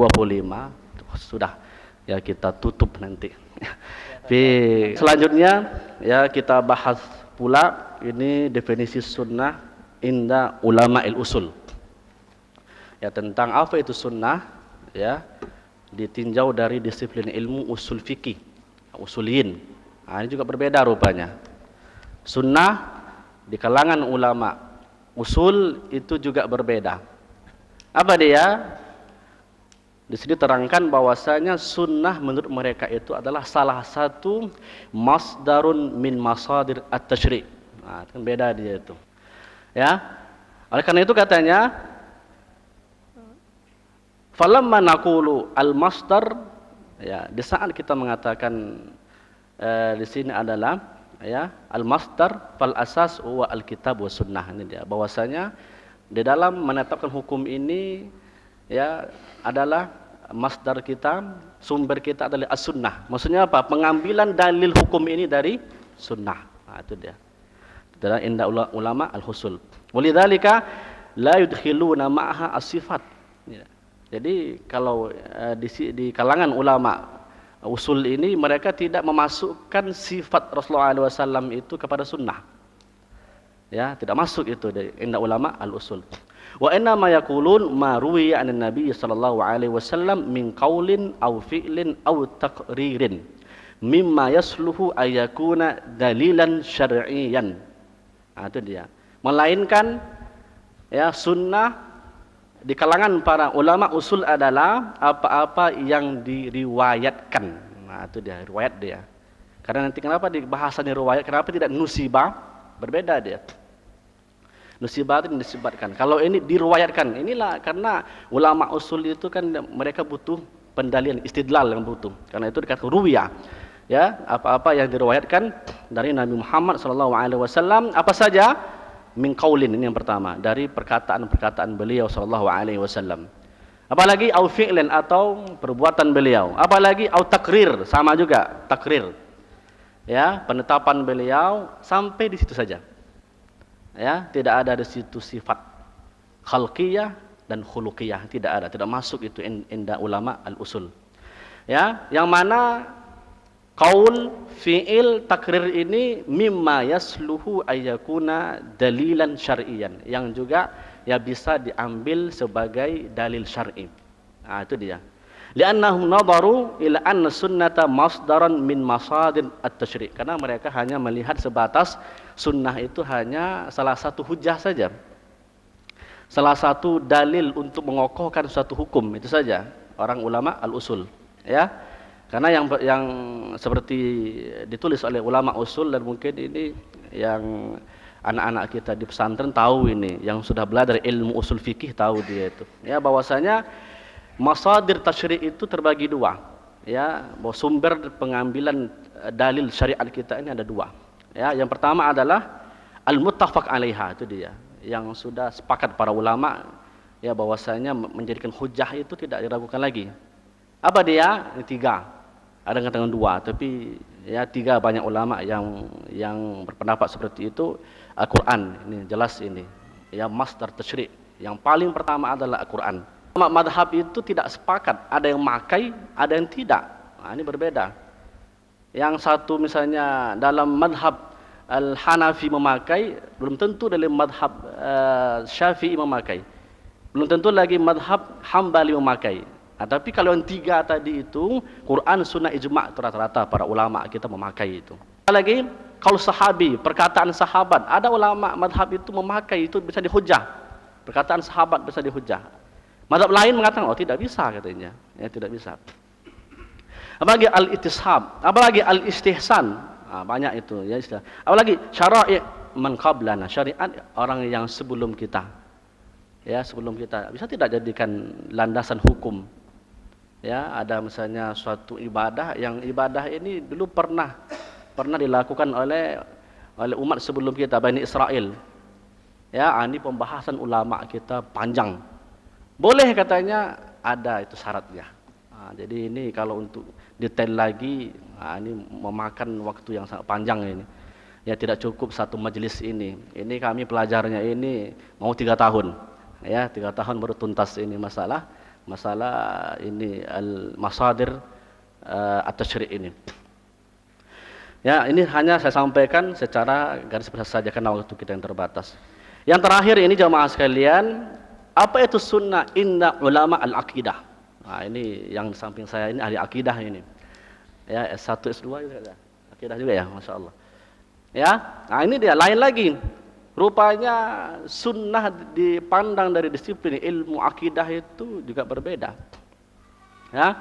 sudah, ya kita tutup nanti. Tapi selanjutnya ya kita bahas pula ini definisi sunnah inda ulama usul. Ya tentang apa itu sunnah, ya. Ditinjau dari disiplin ilmu usul fikih, usuliyin. Ini juga berbeda rupanya. Sunnah di kalangan ulama usul itu juga berbeda. Apa dia? Di sini terangkan bahwasanya sunnah menurut mereka itu adalah salah satu masdarun min masadir at-tasyri'. Nah, kan beda dia itu. Ya. Oleh karena itu katanya falamma naqulu al-masdar, ya, di saat kita mengatakan di sini adalah, ya, al-masdar fal asas huwa al-kitab wa sunnah. Ini dia bahwasanya di dalam menetapkan hukum ini, ya, adalah masdar kita, sumber kita adalah as-sunnah. Maksudnya apa? Pengambilan dalil hukum ini dari sunnah. Nah, itu dia. Adalah inda ulama al-husul. Walidzalika la yudkhiluna ma'aha as-sifat. Ya. Jadi kalau di kalangan ulama usul ini mereka tidak memasukkan sifat Rasulullah SAW itu kepada sunnah. Ya, tidak masuk itu dari inda ulama al-usul. Wa inna ma yaqulun ma ruwiya 'an nabi sallallahu alaihi wasallam min qaulin aw fi'lin aw taqririn mimma yasluhu ayakuna dalilan syar'iyyan. Nah, itu dia. Melainkan, ya, sunnah di kalangan para ulama usul adalah apa-apa yang diriwayatkan. Nah, itu dia, riwayat dia. Karena nanti kenapa di bahasanya riwayat, kenapa tidak nusibah? Berbeda dia. Nusibah itu disebutkan. Kalau ini diriwayatkan, inilah karena ulama usul itu kan mereka butuh pendalilan, istidlal yang butuh. Karena itu dikatakan ruwiyah. Ya, apa-apa yang diriwayatkan dari Nabi Muhammad SAW, apa saja? Min qaulin, ini yang pertama, dari perkataan-perkataan beliau SAW. Apalagi au fi'lin, atau perbuatan beliau. Apalagi au takrir, sama juga takrir. Ya, penetapan beliau sampai di situ saja. Ya, tidak ada di situ sifat khalqiyah dan khuluqiyah, tidak ada, tidak masuk itu inda ulama al-usul. Ya, yang mana qaul, fi'il, takrir ini mimma yasluhu ayyakuna dalilan syar'iyyan, yang juga ya bisa diambil sebagai dalil syar'i. Nah, itu dia. Li'annahum nadaru ila anna sunnata masdaran min masadir at-tasyri'. Karena mereka hanya melihat sebatas sunnah itu hanya salah satu hujah saja. Salah satu dalil untuk mengokohkan suatu hukum, itu saja orang ulama al-usul, ya. Karena yang seperti ditulis oleh ulama usul, dan mungkin ini yang anak-anak kita di pesantren tahu ini, yang sudah belajar ilmu usul fikih tahu dia itu. Ya, bahwasanya masadir tasyri' itu terbagi dua. Ya, bahwa sumber pengambilan dalil syariat kita ini ada dua. Ya, yang pertama adalah al-muttafaq 'alaiha, itu dia, yang sudah sepakat para ulama, ya, bahwasanya menjadikan hujah itu tidak diragukan lagi. Apa dia? Ini tiga. Ada yang katakan dua, tapi ya tiga, banyak ulama yang berpendapat seperti itu. Al-Quran, ini jelas ini, ya, masdar tasyri'. Yang paling pertama adalah Al-Quran. Madhab itu tidak sepakat, ada yang makai, ada yang tidak. Nah, ini berbeda. Yang satu misalnya dalam madhab Al-Hanafi memakai, belum tentu dalam madhab Syafi'i memakai, belum tentu lagi madhab Hambali memakai. Nah, tapi kalau yang tiga tadi itu, Quran, Sunnah, Ijma', rata-rata para ulama kita memakai itu. Lagi, kalau sahabi, perkataan sahabat, ada ulama madhab itu memakai, itu bisa dihujah. Perkataan sahabat bisa dihujah. Madhab lain mengatakan, oh tidak bisa katanya, ya, tidak bisa. Apalagi al-itishab, apalagi al-istihsan, nah, banyak itu, ya, istilah. Apalagi syara'i' man qablana, syariat orang yang sebelum kita, ya, sebelum kita, bisa tidak jadikan landasan hukum. Ya, ada misalnya suatu ibadah, yang ibadah ini dulu pernah dilakukan oleh umat sebelum kita, Bani Israel. Ya, ini pembahasan ulama kita panjang. Boleh katanya, ada itu syaratnya. Nah, jadi ini kalau untuk detail lagi, nah, ini memakan waktu yang sangat panjang ini. Ya, tidak cukup satu majelis ini. Ini kami pelajarnya ini mau 3 tahun. Ya, 3 tahun baru tuntas ini masalah ini al-masadir at-tasyri' ini. Ya, ini hanya saya sampaikan secara garis besar saja karena waktu kita yang terbatas. Yang terakhir ini jamaah sekalian, apa itu sunnah inda ulama al-aqidah. Nah, ini yang di samping saya ini ahli akidah ini. Ya, S1, S2 juga ada. Akidah juga ya, Masya Allah. Ya, nah ini dia, lain lagi. Rupanya sunnah dipandang dari disiplin ilmu akidah itu juga berbeda. Ya,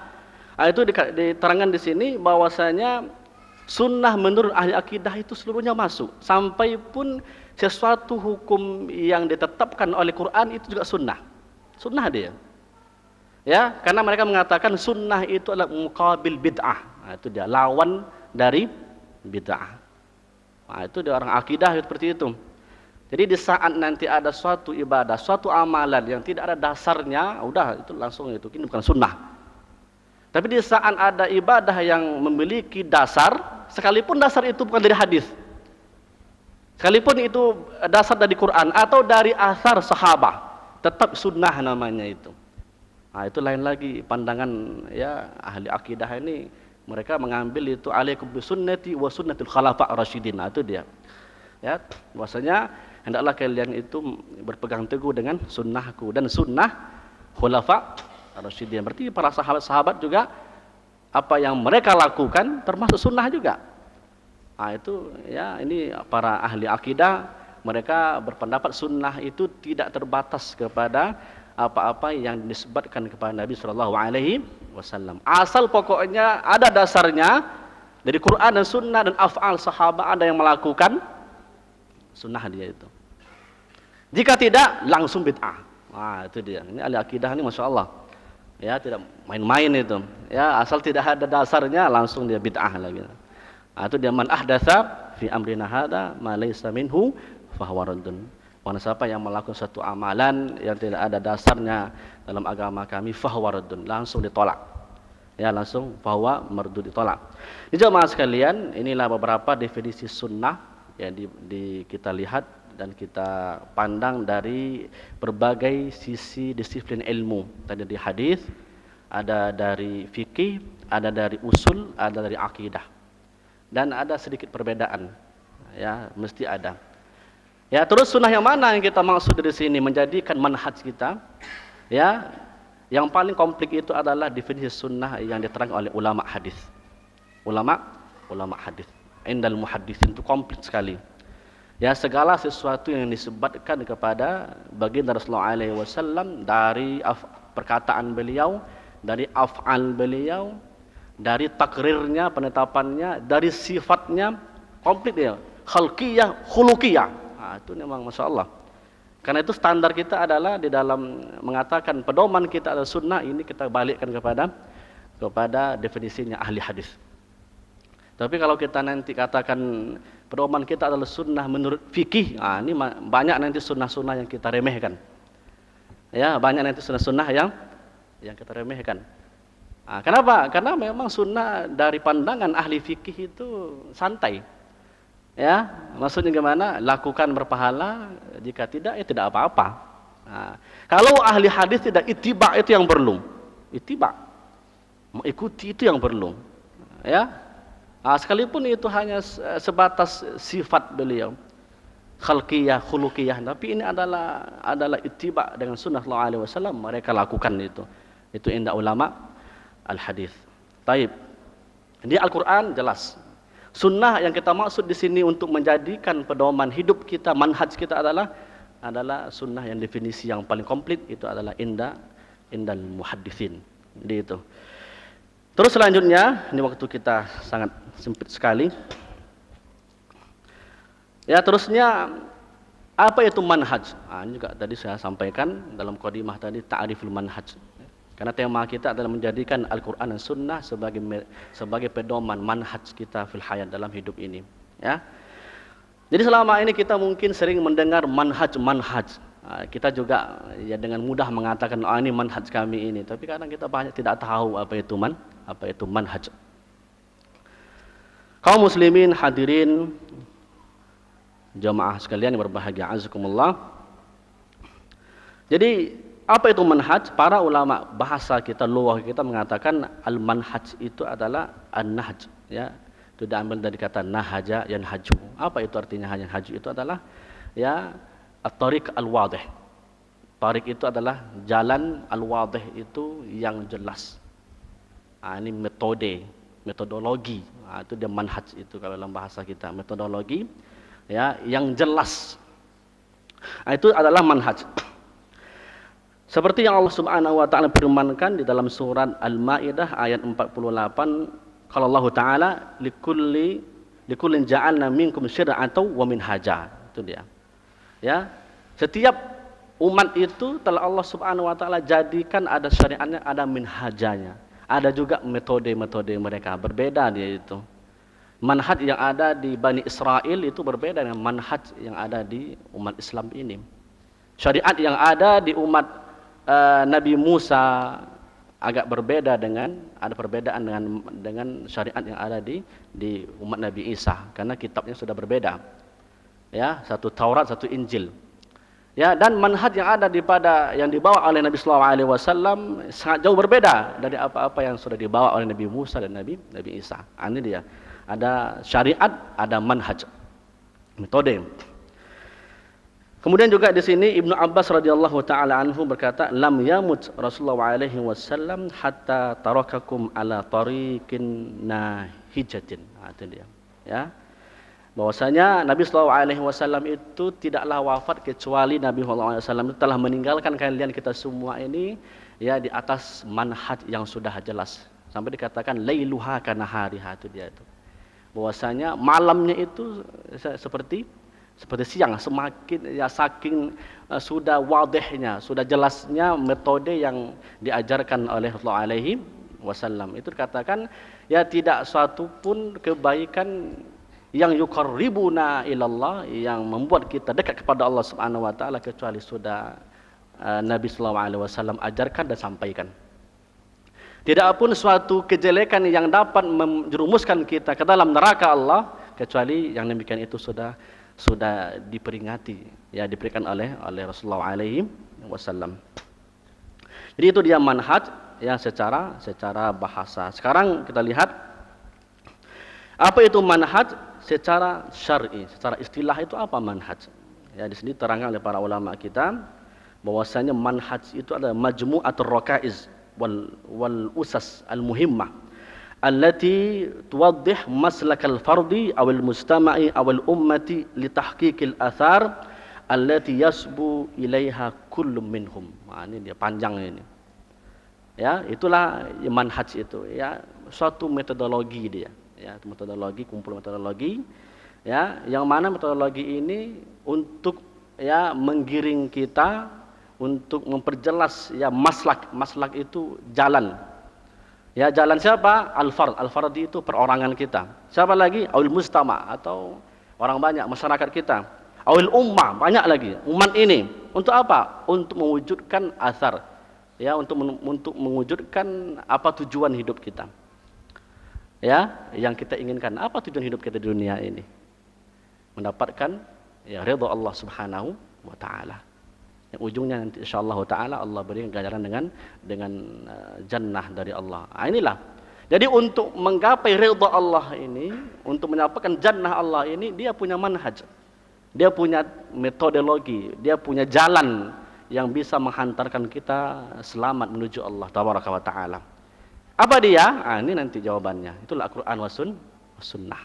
itu diterangkan di sini bahwasanya sunnah menurut ahli akidah itu seluruhnya masuk, sampai pun sesuatu hukum yang ditetapkan oleh Quran itu juga sunnah. Sunnah dia. Ya, karena mereka mengatakan sunnah itu adalah muqabil bid'ah. Nah, itu dia lawan dari bid'ah. Nah, itu dia orang akidah seperti itu. Jadi di saat nanti ada suatu ibadah, suatu amalan yang tidak ada dasarnya, udah itu langsung itu ini bukan sunnah. Tapi di saat ada ibadah yang memiliki dasar, sekalipun dasar itu bukan dari hadis, sekalipun itu dasar dari Quran atau dari asar sahabat, tetap sunnah namanya itu. Nah, itu lain lagi pandangan ya ahli akidah ini, mereka mengambil itu alaikum bisunnati wa sunnatul khulafa rasyidin. Nah, itu dia. Ya, bahwasanya hendaklah kalian itu berpegang teguh dengan sunnahku dan sunnah khulafa rasyidin. Berarti para sahabat-sahabat juga apa yang mereka lakukan termasuk sunnah juga. Nah, itu ya ini para ahli akidah, mereka berpendapat sunnah itu tidak terbatas kepada apa-apa yang disebutkan kepada Nabi sallallahu alaihi wasallam. Asal pokoknya ada dasarnya dari Quran dan sunnah dan af'al sahabat ada yang melakukan, sunnah dia itu. Jika tidak, langsung bid'ah. Wah, itu dia. Ini ahli akidah ini Masya Allah. Ya, tidak main-main itu. Ya, asal tidak ada dasarnya, langsung dia bid'ah lagi. Nah, itu dia man ahdatsa fi amrina hadza ma laysa minhu fahuwa raddun. Mana siapa yang melakukan satu amalan yang tidak ada dasarnya dalam agama kami, fahuwa raddun, langsung ditolak. Ya, langsung fahuwa mardud, ditolak. Jadi jemaah sekalian, inilah beberapa definisi sunnah yang kita lihat dan kita pandang dari berbagai sisi disiplin ilmu. Tadi di hadis, ada dari fikih, ada dari usul, ada dari akidah. Dan ada sedikit perbedaan. Ya, mesti ada. Ya, terus sunnah yang mana yang kita maksud dari sini menjadikan manhaj kita? Ya, yang paling komplit itu adalah definisi sunnah yang diterangkan oleh ulama hadis. Ulama hadis. Indal muhaddisin itu komplit sekali. Ya, segala sesuatu yang disebutkan kepada baginda Rasulullah alaihi wasallam dari perkataan beliau, dari af'al beliau, dari takrirnya, penetapannya, dari sifatnya, komplit ya. Khalqiyah, khuluqiyah. Nah, itu memang Masya Allah. Karena itu standar kita adalah di dalam mengatakan pedoman kita adalah sunnah, ini kita balikkan kepada definisinya ahli hadis. Tapi kalau kita nanti katakan pedoman kita adalah sunnah menurut fikih, nah ini banyak nanti sunnah-sunnah yang kita remehkan. Ya, banyak nanti sunnah-sunnah yang kita remehkan. Nah, kenapa? Karena memang sunnah dari pandangan ahli fikih itu santai. Ya, maksudnya gimana? Lakukan berpahala, jika tidak ya tidak apa-apa. Nah, kalau ahli hadis tidak ittiba, itu yang perlu. Ittiba, mengikuti itu yang perlu. Ya, nah, sekalipun itu hanya sebatas sifat beliau, khalqiyah, khuluqiyah, tapi ini adalah ittiba dengan sunnah Rasulullah alaihi wasallam, mereka lakukan itu. Itu indah ulama al hadis. Taib. Di Al-Qur'an jelas. Sunnah yang kita maksud di sini untuk menjadikan pedoman hidup kita, manhaj kita adalah sunnah yang definisi yang paling komplit itu adalah indal muhaddisin. Itu. Terus selanjutnya, ini waktu kita sangat sempit sekali. Ya, terusnya apa itu manhaj? Nah, ini juga tadi saya sampaikan dalam qadimah tadi, ta'riful manhaj. Karena tema kita adalah menjadikan Al-Quran dan Sunnah sebagai pedoman manhaj kita fil hayat dalam hidup ini. Ya. Jadi selama ini kita mungkin sering mendengar manhaj. Nah, kita juga ya dengan mudah mengatakan ini manhaj kami ini. Tapi kadang kita banyak tidak tahu apa itu manhaj. Kaum muslimin hadirin jamaah sekalian yang berbahagia, azakumullah. Jadi apa itu manhaj? Para ulama bahasa kita, lughah kita mengatakan al-manhaj itu adalah an-nahj, ya. Itu diambil dari kata nahaja yanhaju. Apa itu artinya yanhaju? Itu adalah ya at-tariq al-wadih. Tariq itu adalah jalan, al-wadih itu yang jelas. Ini metodologi. Itu dia manhaj itu kalau dalam bahasa kita, metodologi ya yang jelas. Itu adalah manhaj. Seperti yang Allah Subhanahu wa taala firmankan di dalam surat Al-Maidah ayat 48, kalau Allah taala likullin ja'alna minkum syir'atan wa minhaja. Itu dia. Ya. Setiap umat itu telah Allah Subhanahu wa taala jadikan ada syariatnya, ada minhajanya. Ada juga metode-metode mereka, berbeda dia itu. Manhaj yang ada di Bani Israel itu berbeda dengan manhaj yang ada di umat Islam ini. Syariat yang ada di umat Nabi Musa agak berbeda ada perbedaan dengan syariat yang ada di umat Nabi Isa, karena kitabnya sudah berbeda. Ya, satu Taurat, satu Injil. Ya, dan manhaj yang ada yang dibawa oleh Nabi sallallahu alaihi wasallam sangat jauh berbeda dari apa-apa yang sudah dibawa oleh Nabi Musa dan Nabi Isa. Ini dia. Ada syariat, ada manhaj, metode. Kemudian juga di sini Ibnu Abbas radhiyallahu taala anhu berkata, lam yamut Rasulullah alaihi wasallam hatta tarakakum ala tariqin nahijatin. Itu dia. Ya. Bahwasanya Nabi sallallahu alaihi wasallam itu tidaklah wafat kecuali Nabi sallallahu alaihi wasallam itu telah meninggalkan kalian kita semua ini ya di atas manhaj yang sudah jelas. Sampai dikatakan lailuha kanahariha, itu dia itu. Bahwasanya malamnya itu seperti siang, saking sudah wadihnya, sudah jelasnya metode yang diajarkan oleh Rasulullah alaihi wasallam. Itu dikatakan ya tidak suatu pun kebaikan yang yuqarribuna ilallah, yang membuat kita dekat kepada Allah Subhanahu wa taala, kecuali sudah Nabi sallallahu alaihi wasallam ajarkan dan sampaikan. Tidak pun suatu kejelekan yang dapat menjerumuskan kita ke dalam neraka Allah, kecuali yang demikian itu sudah diperingati, ya diberikan oleh Rasulullah alaihi wasallam. Jadi itu dia manhaj ya secara bahasa. Sekarang kita lihat apa itu manhaj secara syar'i, secara istilah itu apa manhaj? Ya di sini terangkan oleh para ulama kita bahwasanya manhaj itu adalah majmu'atur rakaiz wal usas al-muhimmah allati tuwaddih maslakal fardi awil mujtama'i awil ummati li tahqiqil athar allati yasbu ilaiha kullum minhum. Ini dia panjang ini. Ya, itulah manhaj itu ya, suatu metodologi dia. Ya, metodologi, kumpul metodologi ya, yang mana metodologi ini untuk ya menggiring kita untuk memperjelas ya maslak itu jalan. Ya, jalan siapa? Al-fard itu perorangan kita. Siapa lagi? Awil mustama, atau orang banyak, masyarakat kita. Awil ummah, banyak lagi, umat ini. Untuk apa? Untuk mewujudkan asar. Ya, untuk mewujudkan apa tujuan hidup kita. Ya, yang kita inginkan. Apa tujuan hidup kita di dunia ini? Mendapatkan ya ridha Allah Subhanahu wa taala. Yang ujungnya nanti insyaallah taala Allah berikan ganjaran dengan jannah dari Allah. Inilah. Jadi untuk menggapai ridha Allah ini, untuk mendapatkan jannah Allah ini, dia punya manhaj. Dia punya metodologi, dia punya jalan yang bisa menghantarkan kita selamat menuju Allah tabaraka wa taala. Apa dia? Ini nanti jawabannya. Itulah Al-Qur'an was sunnah.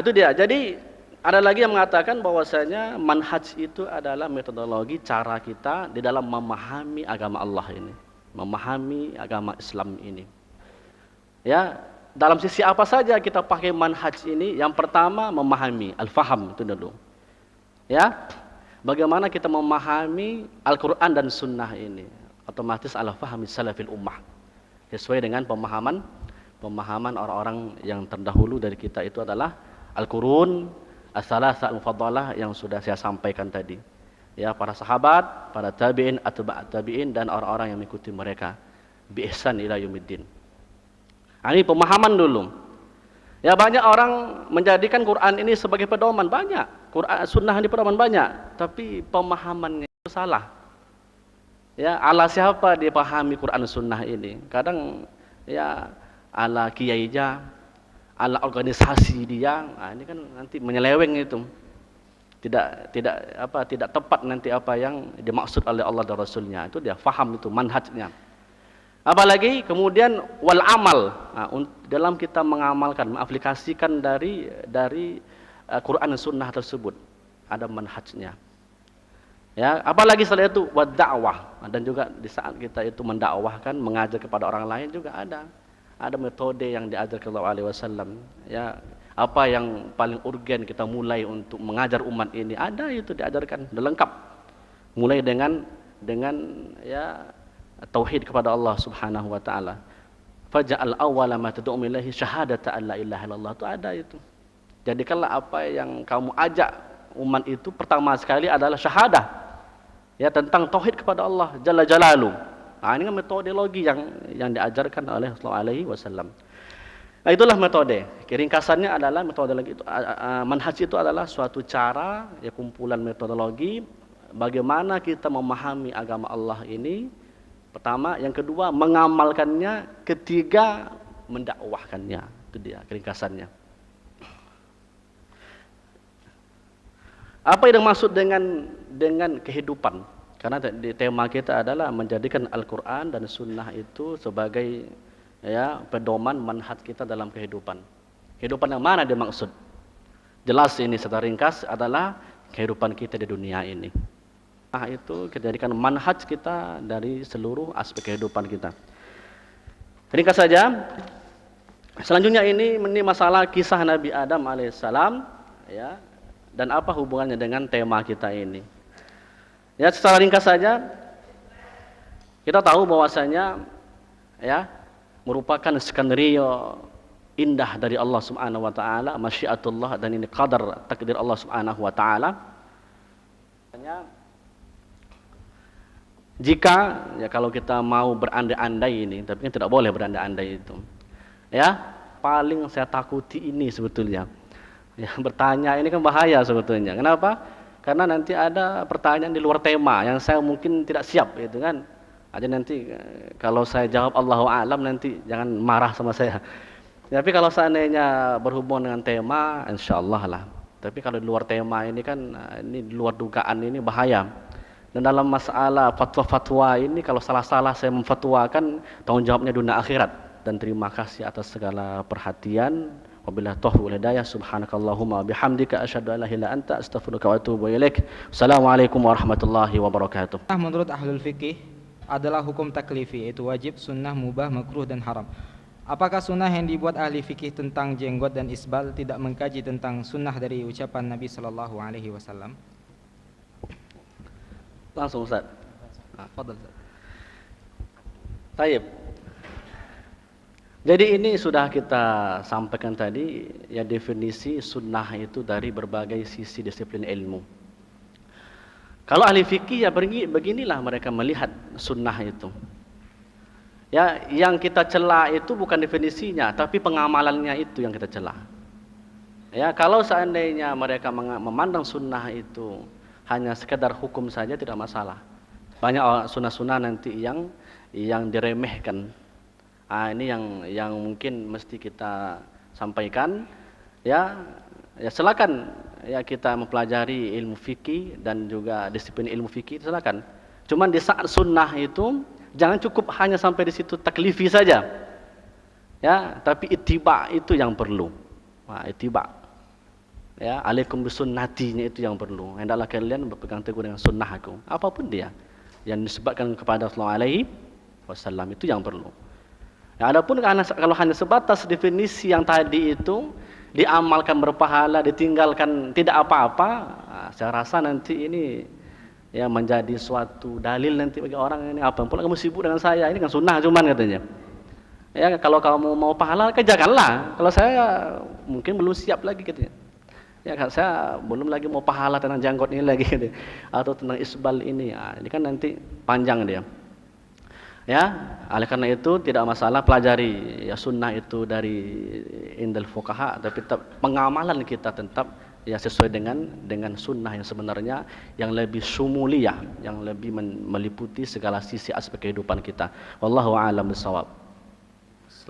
Itu dia. Jadi ada lagi yang mengatakan bahwasanya manhaj itu adalah metodologi cara kita di dalam memahami agama Allah ini, memahami agama Islam ini. Ya, dalam sisi apa saja kita pakai manhaj ini? Yang pertama memahami, al-faham itu dulu. Ya, bagaimana kita memahami Al-Quran dan Sunnah ini? Otomatis ala fahmi salafil ummah, sesuai dengan pemahaman orang-orang yang terdahulu dari kita, itu adalah Al-Qurun as-salasa al-mufaddalah yang sudah saya sampaikan tadi. Ya, para sahabat, para tabi'in, atba' tabi'in, dan orang-orang yang mengikuti mereka bi ihsan ila yaumiddin. Ini pemahaman dulu. Ya, banyak orang menjadikan Quran ini sebagai pedoman, banyak. Quran sunnah ini pedoman banyak, tapi pemahamannya itu salah. Ya, ala siapa dia pahami Quran sunnah ini? Kadang ya ala kiainya, ala organisasi dia. Ini kan nanti menyeleweng itu. Tidak tepat nanti apa yang dimaksud oleh Allah dan Rasulnya. Itu dia faham, itu manhajnya. Apalagi kemudian wal amal. Dalam kita mengamalkan, mengaplikasikan dari Quran dan sunnah tersebut. ada manhajnya. Ya, apalagi setelah itu dakwah, dan juga di saat kita itu mendakwahkan, mengajar kepada orang lain juga ada metode yang diajarkan Allah alaihi wasallam. Ya, apa yang paling urgen kita mulai untuk mengajar umat ini, ada itu diajarkan, sudah lengkap. Mulai dengan ya tauhid kepada Allah Subhanahu wa taala. Faj'al awwala ma tad'u ilahi syahadata alla ilaha illallah, itu ada itu. Jadikanlah apa yang kamu ajak umat itu pertama sekali adalah syahadah. Ya, tentang tauhid kepada Allah Jalla Jalaluh. Nah, ini kan metodologi yang diajarkan oleh Rasulullah alaihi wasallam. Nah, itulah metode. Ringkasannya adalah metodologi itu, manhaj itu adalah suatu cara, ya, kumpulan metodologi bagaimana kita memahami agama Allah ini. Pertama, yang kedua mengamalkannya, ketiga mendakwahkannya. Itu dia ringkasannya. Apa yang dimaksud dengan kehidupan? Karena di tema kita adalah menjadikan Al-Quran dan Sunnah itu sebagai, ya, pedoman manhaj kita dalam kehidupan. Kehidupan yang mana dimaksud? Jelas ini secara ringkas adalah kehidupan kita di dunia ini. Nah, itu kita jadikan manhaj kita dari seluruh aspek kehidupan kita. Ringkas saja. Selanjutnya ini masalah kisah Nabi Adam alaihissalam, ya. Dan apa hubungannya dengan tema kita ini? Ya, secara ringkas saja, kita tahu bahwasanya, ya, merupakan skenario indah dari Allah Subhanahu wa taala, masyiatullah, dan ini qadar takdir Allah Subhanahu wa taala. Jika, ya, kalau kita mau berandai-andai ini, tapi kan tidak boleh berandai-andai itu. Ya, paling saya takuti ini sebetulnya. Ya, bertanya ini kan bahaya sebetulnya. Kenapa? Karena nanti ada pertanyaan di luar tema yang saya mungkin tidak siap, gitu kan. Aja nanti kalau saya jawab Allahu a'lam, nanti jangan marah sama saya. Tapi kalau seandainya berhubungan dengan tema, insyaallah lah. Tapi kalau di luar tema ini kan, ini di luar dugaan, ini bahaya. Dan dalam masalah fatwa-fatwa ini, kalau salah-salah saya memfatwakan, tanggung jawabnya dunia akhirat. Dan terima kasih atas segala perhatian. Wabillahi taufiq wal hidayah. Subhanakallahumma bihamdika asyhadu an la ilaha illa anta astaghfiruka wa atubu ilaik. Assalamualaikum warahmatullahi wabarakatuh. Menurut ahlul fikih adalah hukum taklifi, yaitu wajib, sunnah, mubah, makruh, dan haram. Apakah sunnah yang dibuat ahli fikih tentang jenggot dan isbal tidak mengkaji tentang sunnah dari ucapan Nabi Sallallahu Alaihi Wasallam? Langsung Ustaz. Fadhal Ustaz. Taib. Jadi ini sudah kita sampaikan tadi, ya, definisi sunnah itu dari berbagai sisi disiplin ilmu. Kalau ahli fikih, ya, beginilah mereka melihat sunnah itu. Ya, yang kita cela itu bukan definisinya, tapi pengamalannya itu yang kita cela. Ya, kalau seandainya mereka memandang sunnah itu hanya sekedar hukum saja, tidak masalah. Banyak sunnah-sunnah nanti yang diremehkan. Ini yang mungkin mesti kita sampaikan, ya silakan, ya, kita mempelajari ilmu fikih dan juga disiplin ilmu fikih, silakan. Cuman di saat sunnah itu jangan cukup hanya sampai di situ taklifi saja, ya, tapi ittiba itu yang perlu. Ittiba, ya, alaikum bisunnatinya itu yang perlu. Hendaklah kalian berpegang teguh dengan sunnahku, apapun dia yang disebutkan kepada Rasulullah alaihi wasallam, itu yang perlu. Ya, adapun kalau hanya sebatas definisi yang tadi itu, diamalkan berpahala, ditinggalkan tidak apa-apa, saya rasa nanti ini, ya, menjadi suatu dalil nanti bagi orang ini, apa pula kamu sibuk dengan saya, ini kan sunnah cuman, katanya. Ya, kalau kamu mau pahala kerjakanlah. Kalau saya mungkin belum siap lagi, katanya. Ya, saya belum lagi mau pahala tentang janggut ini lagi, katanya. Atau tentang isbal ini. Ini kan nanti panjang dia. Ya, oleh karena itu tidak masalah pelajari, ya, sunnah itu dari indal fuqaha, tapi pengamalan kita tetap, ya, sesuai dengan sunnah yang sebenarnya, yang lebih syumuliyah, yang lebih meliputi segala sisi aspek kehidupan kita. Wallahu a'lam bishawab.